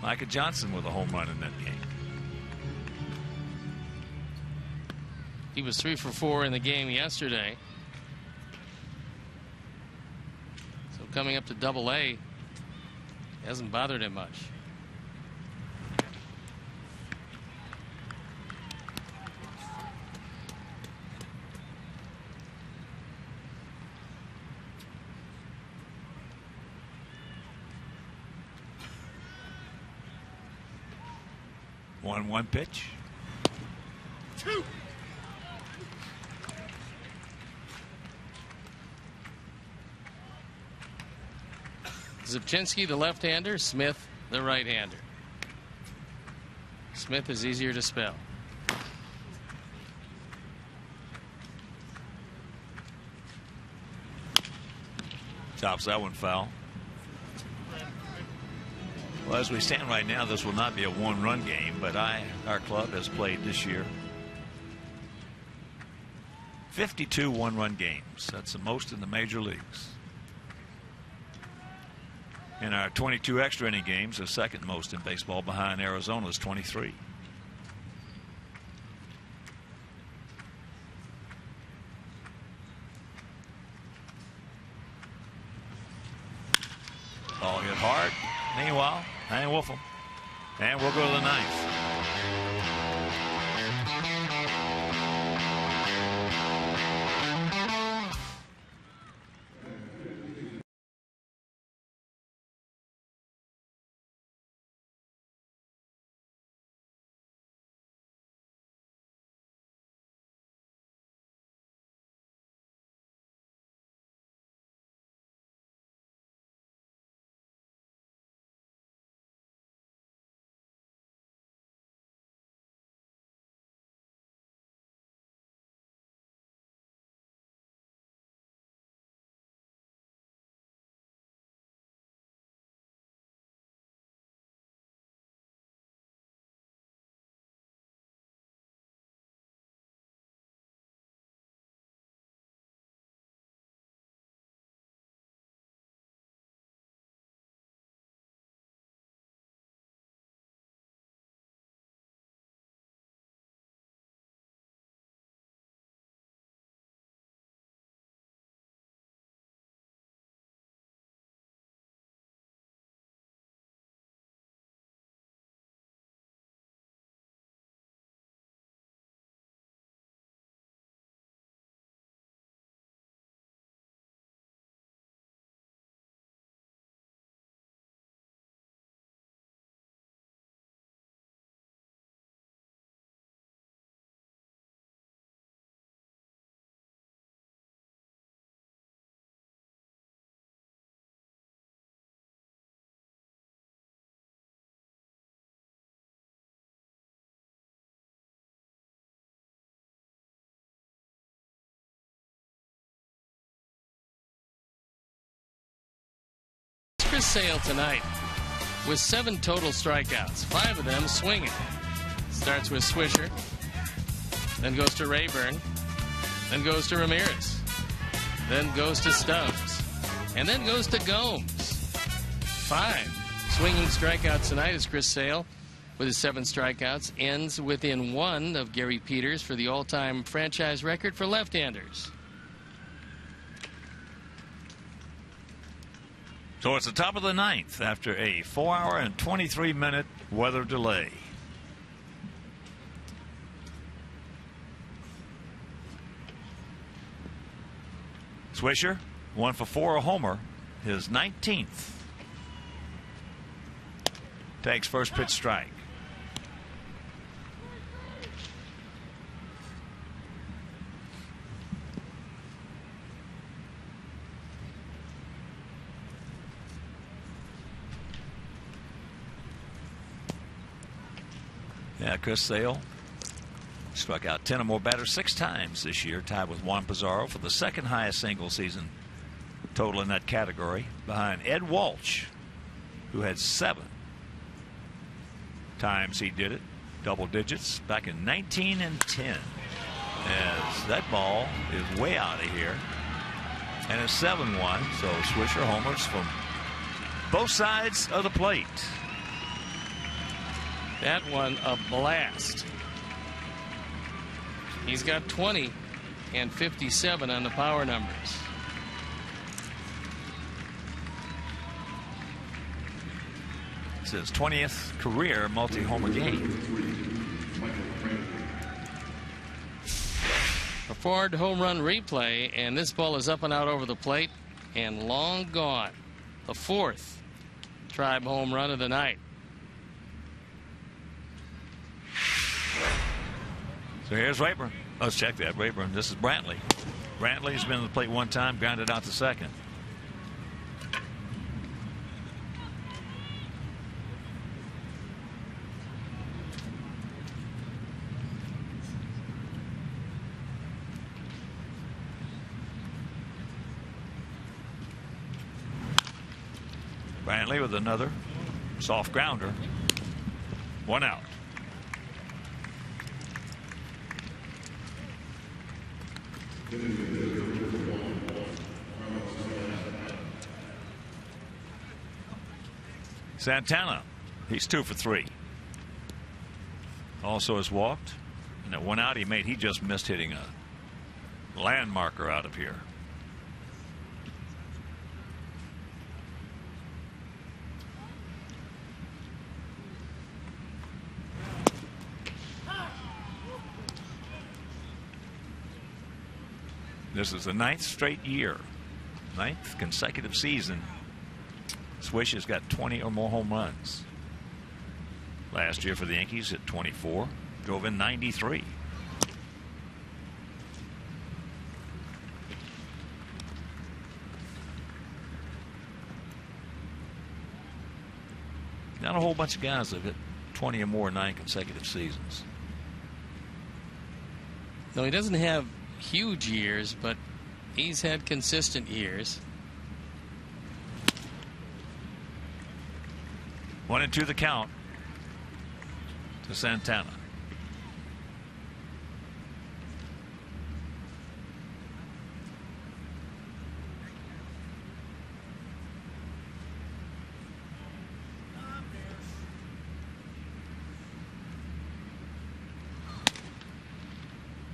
Micah Johnson with a home run in that game. He was 3 for 4 in the game yesterday. So coming up to Double-A hasn't bothered him much. One pitch. 2. Zubchinski, the left-hander. Smith, the right-hander. Smith is easier to spell. Tops that one foul. Well, as we stand right now, this will not be a 1-run game, but our club has played this year 52 1-run games. That's the most in the major leagues. In our 22 extra inning games, the second most in baseball behind Arizona's 23. Ball hit hard. Meanwhile, hang Wolfham. And we'll go to the 9th. Chris Sale tonight with 7 total strikeouts, 5 of them swinging. Starts with Swisher, then goes to Rayburn, then goes to Ramirez, then goes to Stubbs, and then goes to Gomes. 5 swinging strikeouts tonight as Chris Sale, with his 7 strikeouts, ends within 1 of Gary Peters for the all-time franchise record for left-handers. So it's the top of the 9th after a 4-hour and 23-minute weather delay. Swisher, 1 for 4, a homer, his 19th. Takes first pitch strike. Yeah, Chris Sale struck out 10 or more batters 6 times this year, tied with Juan Pizarro for the 2nd highest single season total in that category, behind Ed Walsh, who had 7 times he did it, double digits, back in 19 and 10. As that ball is way out of here, and it's 7-1. So Swisher homers from both sides of the plate. That one a blast. He's got 20 and 57 on the power numbers. It's his 20th career multi-homer game. A forward home run replay, and this ball is up and out over the plate and long gone. The 4th Tribe home run of the night. So here's Rayburn. Let's check that. Rayburn. This is Brantley. Brantley's been to the plate 1 time, grounded out to second. Brantley with another soft grounder. 1 out. Santana, he's 2 for 3. Also has walked, and that 1 out he made, he just missed hitting a landmarker out of here. This is the 9th straight year, 9th consecutive season. Swish has got 20 or more home runs. Last year for the Yankees hit 24, drove in 93. Not a whole bunch of guys have hit 20 or more in 9 consecutive seasons. No, he doesn't have huge years, but he's had consistent years. 1-2 the count to Santana.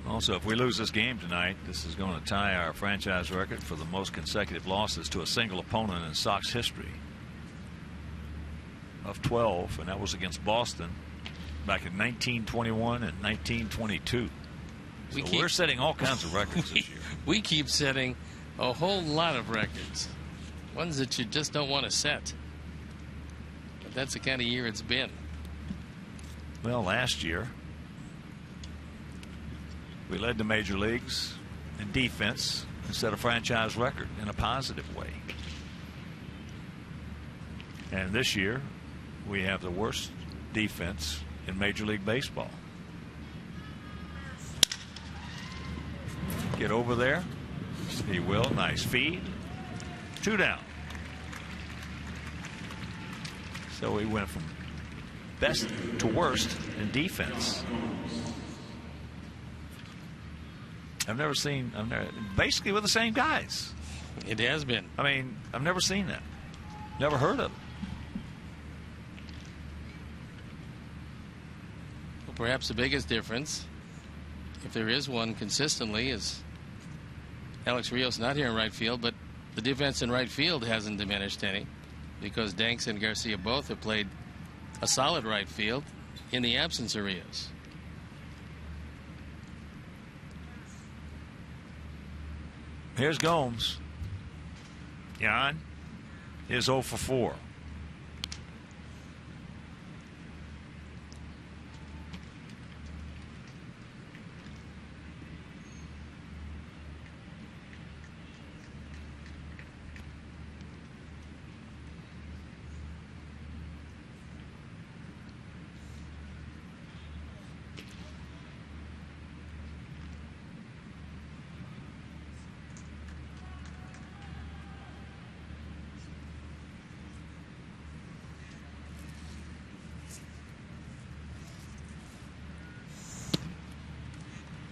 Also, if we lose this game tonight, this is going to tie our franchise record for the most consecutive losses to a single opponent in Sox history of 12, and that was against Boston back in 1921 and 1922. So we're setting all kinds of records this year. We keep setting a whole lot of records, ones that you just don't want to set. But that's the kind of year it's been. Well, last year we led the major leagues in defense and set a franchise record in a positive way. And this year we have the worst defense in Major League Baseball. Get over there. He will. Nice feed. 2 down. So he went from best to worst in defense. Basically with the same guys. It has been. I mean, I've never seen that. Never heard of it. Well, perhaps the biggest difference, if there is one consistently, is Alex Rios not here in right field, but the defense in right field hasn't diminished any, because Danks and Garcia both have played a solid right field in the absence of Rios. Here's Gomes. Jan is 0 for 4.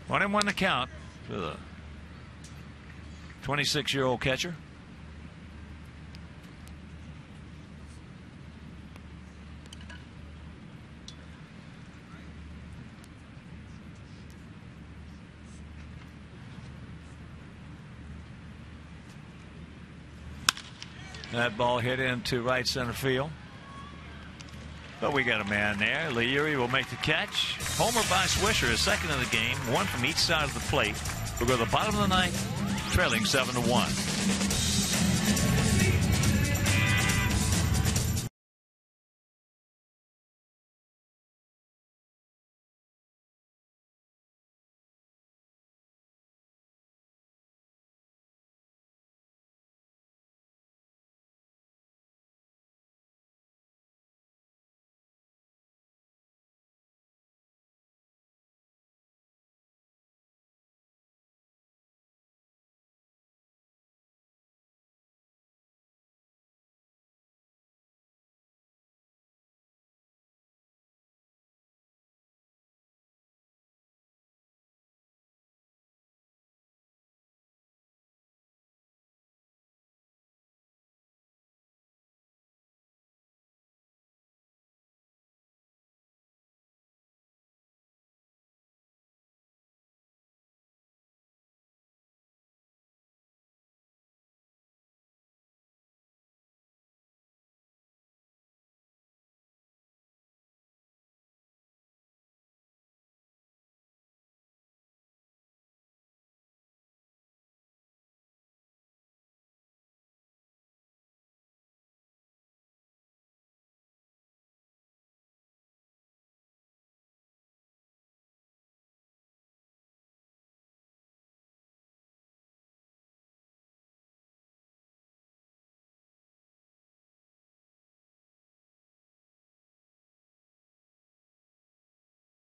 One and one to count for the 26-year-old catcher. That ball hit into right center field. But we got a man there. Leary will make the catch. Homer by Swisher is second of the game. One from each side of the plate. We'll go to the bottom of the ninth, trailing 7-1.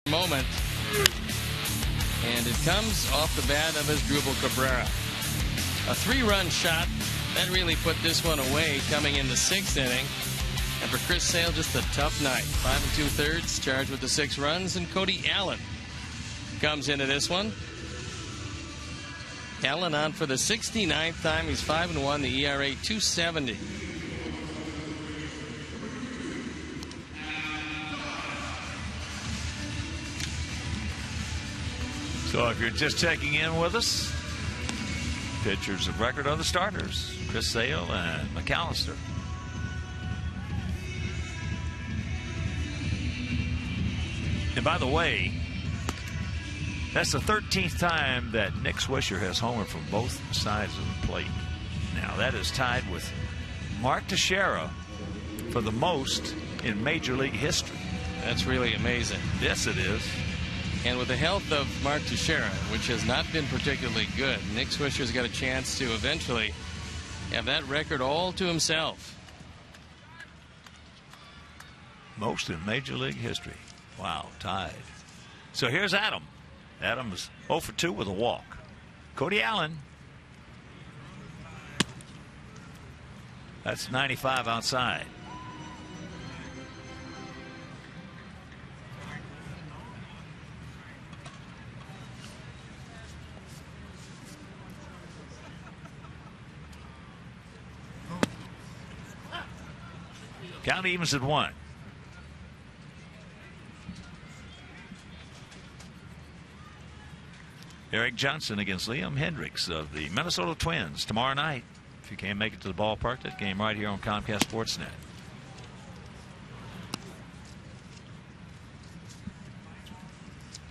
Moment, and it comes off the bat of Asdrubal Cabrera. A 3-run shot that really put this one away coming in the 6th inning. And for Chris Sale, just a tough night. 5 2/3, charged with the 6 runs, and Cody Allen comes into this one. Allen on for the 69th time. He's 5-1, the ERA 2.70. So if you're just checking in with us, pitchers of record are the starters, Chris Sale and McAllister. And by the way, that's the 13th time that Nick Swisher has homered from both sides of the plate. Now that is tied with Mark Teixeira for the most in Major League history. That's really amazing. Yes, it is. And with the health of Mark Teixeira, which has not been particularly good, Nick Swisher's got a chance to eventually have that record all to himself. Most in Major League history. Wow, tied. So here's Adam. Adam is 0 for 2 with a walk. Cody Allen. That's 95 outside. Count evens at 1. Eric Johnson against Liam Hendricks of the Minnesota Twins tomorrow night. If you can't make it to the ballpark, that game right here on Comcast Sportsnet.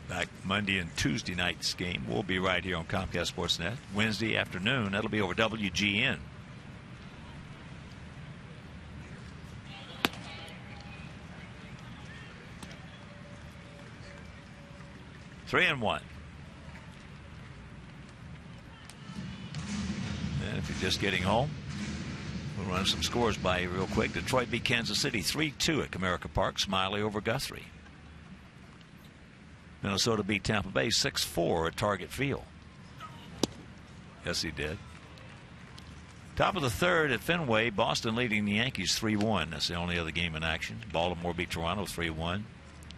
Back Monday and Tuesday night's game will be right here on Comcast Sportsnet. Wednesday afternoon, that'll be over WGN. Three and one. And if you're just getting home, we'll run some scores by you real quick. Detroit beat Kansas City 3-2 at Comerica Park. Smiley over Guthrie. Minnesota beat Tampa Bay 6-4 at Target Field. Yes, he did. Top of the third at Fenway, Boston leading the Yankees 3-1. That's the only other game in action. Baltimore beat Toronto 3-1.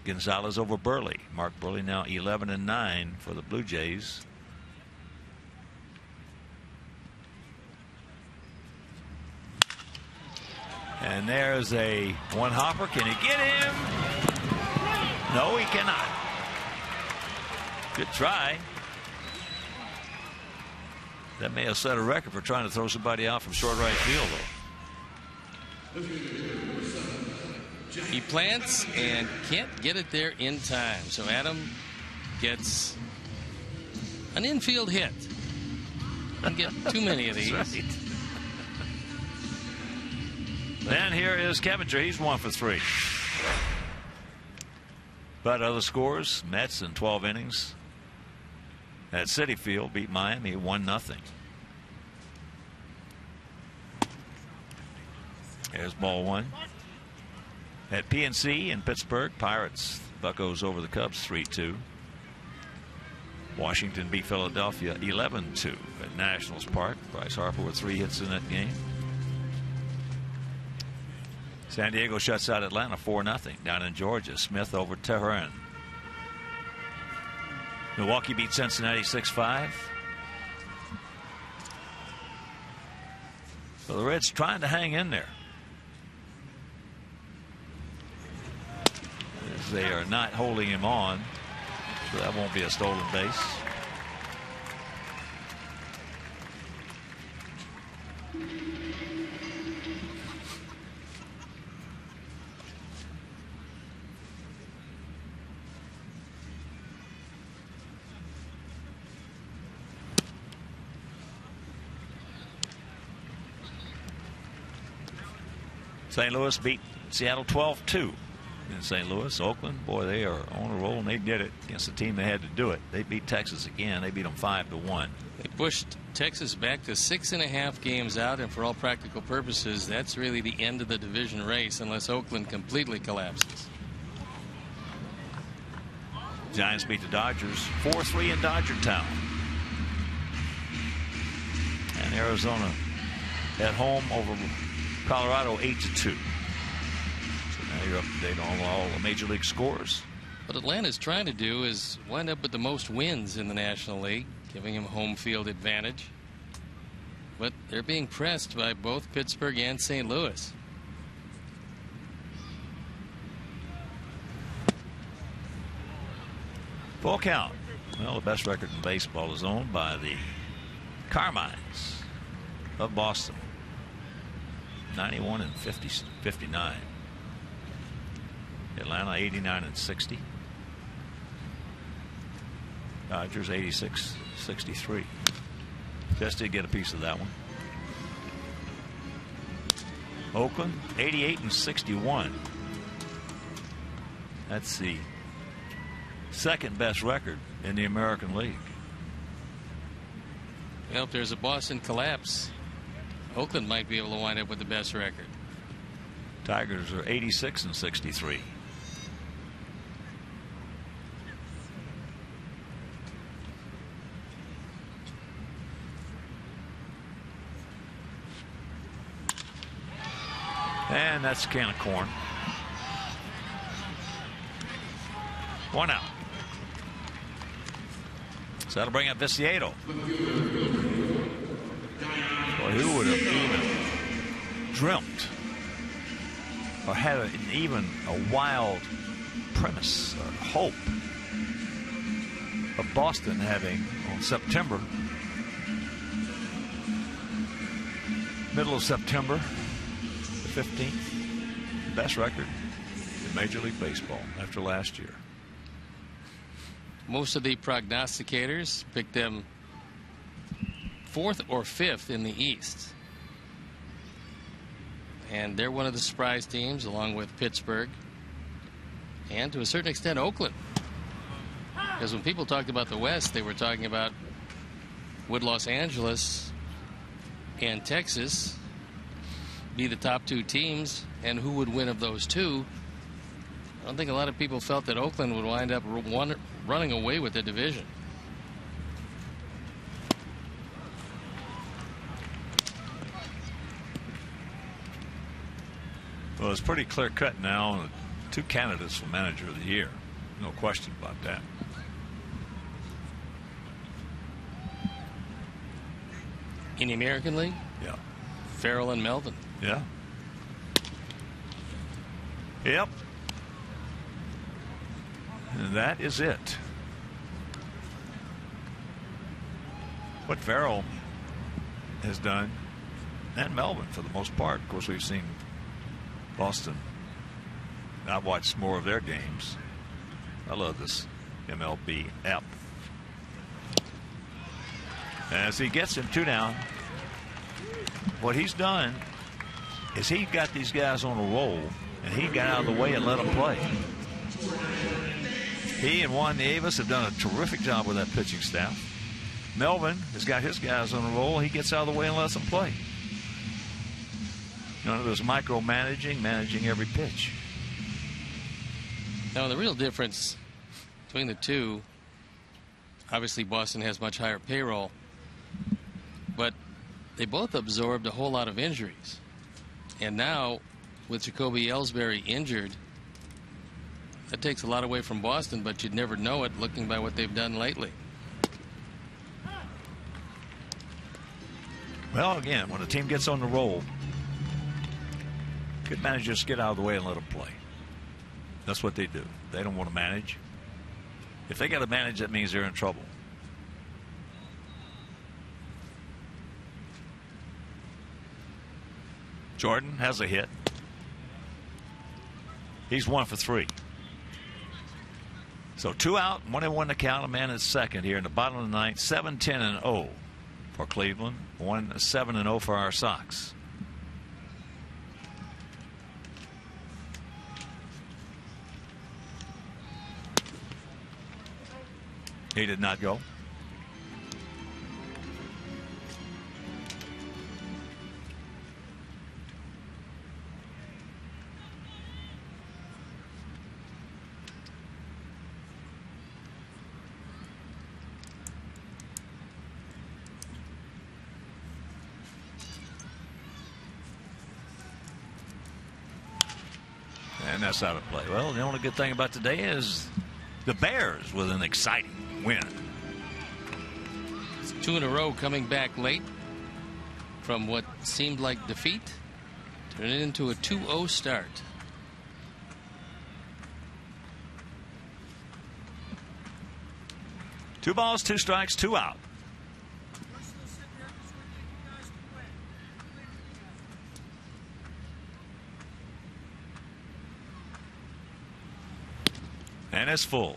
Gonzalez over Burley. Mark Burley now 11-9 for the Blue Jays. And there's a one hopper. Can he get him? No, he cannot. Good try. That may have set a record for trying to throw somebody out from short right field, though. He plants and can't get it there in time. So Adam gets an infield hit. Doesn't get too many of these. Right. Then here is Kevinger. He's 1 for 3. But other scores, Mets in 12 innings at Citi Field beat Miami 1-0. There's ball 1. At PNC in Pittsburgh, Pirates Buccos over the Cubs 3-2. Washington beat Philadelphia 11-2 at Nationals Park. Bryce Harper with 3 hits in that game. San Diego shuts out Atlanta 4-0 down in Georgia. Smith over Tehran. Milwaukee beat Cincinnati 6-5. So the Reds trying to hang in there. As they are not holding him on, so that won't be a stolen base. St. Louis beat Seattle 12-2 in St. Louis. Oakland, boy, they are on a roll, and they did it against the team that had to do it. They beat Texas again. They beat them 5-1. They pushed Texas back to 6.5 games out, and for all practical purposes, that's really the end of the division race unless Oakland completely collapses. Giants beat the Dodgers 4-3 in Dodgertown. And Arizona at home over Colorado 8-2. So now you're up to date on all the major league scores. What Atlanta's trying to do is wind up with the most wins in the National League, giving him home field advantage. But they're being pressed by both Pittsburgh and St. Louis. Full count. Well, the best record in baseball is owned by the Carmines of Boston. 91-59. Atlanta 89-60. Dodgers 86-63. Just did get a piece of that one. Oakland 88-61. That's the second best record in the American League. Well, if there's a Boston collapse, Oakland might be able to wind up with the best record. Tigers are 86-63. And that's a can of corn. 1 out. So that'll bring up Viciedo. Boy, who would have even dreamt or had even a wild premise or hope of Boston having on September, middle of September, the 15th, the best record in Major League Baseball after last year. Most of the prognosticators picked them 4th or 5th in the East. And they're one of the surprise teams, along with Pittsburgh and to a certain extent Oakland. Because when people talked about the West, they were talking about would Los Angeles and Texas be the top 2 teams, and who would win of those two. I don't think a lot of people felt that Oakland would wind up running away with the division. Well, it's pretty clear cut now. 2 candidates for manager of the year. No question about that. In the American League? Yeah. Farrell and Melvin. Yeah. Yep. And that is it. What Farrell has done, and Melvin for the most part. Of course, we've seen Boston. I've watched more of their games. I love this MLB app. As he gets him 2 down, what he's done is he got these guys on a roll, and he got out of the way and let them play. He and Juan Nieves have done a terrific job with that pitching staff. Melvin has got his guys on a roll. He gets out of the way and lets them play. None of this micromanaging, managing every pitch. Now, the real difference between the two, obviously Boston has much higher payroll, but they both absorbed a whole lot of injuries. And now, with Jacoby Ellsbury injured, that takes a lot away from Boston, but you'd never know it looking by what they've done lately. Well, again, when a team gets on the roll, good managers get out of the way and let them play. That's what they do. They don't want to manage. If they got to manage, that means they're in trouble. Jordan has a hit. He's 1 for 3. So 2 out, 1-1 to count. A man at second here in the bottom of the ninth. 7-10-0 for Cleveland. 7-0 for our Sox. He did not go. And that's out of play. Well, the only good thing about today is the Bears with an exciting win. It's 2 in a row coming back late from what seemed like defeat. Turn it into a 2-0 start. Two balls, 2 strikes, 2 out. And it's full.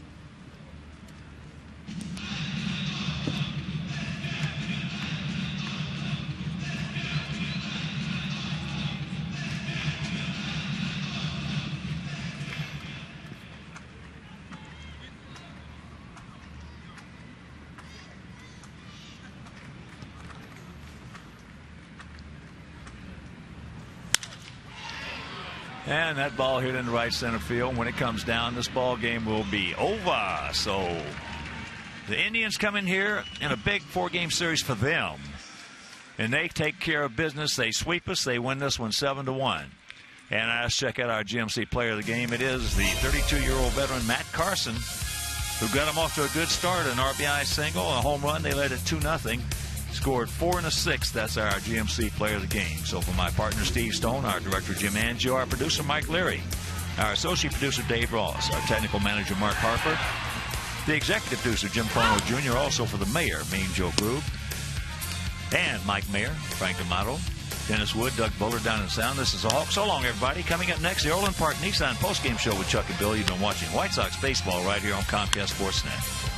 And that ball hit in the right center field. When it comes down, this ball game will be over. So the Indians come in here in a big 4-game series for them, and they take care of business. They sweep us. They win this one 7-1. And let's check out our GMC player of the game. It is the 32-year-old veteran Matt Carson, who got them off to a good start, an RBI single, a home run. They led it 2-0. Scored 4 and a 6. That's our GMC player of the game. So for my partner Steve Stone, our director Jim Angio, our producer Mike Leary, our associate producer Dave Ross, our technical manager Mark Harper, the executive producer Jim Corno Jr., also for the mayor, Mean Joe Grube, and Mike Mayer, Frank D'Amato, Dennis Wood, Doug Buller down in sound. This is the Hawk. So long, everybody. Coming up next, the Orland Park Nissan postgame show with Chuck and Bill. You've been watching White Sox baseball right here on Comcast Sportsnet.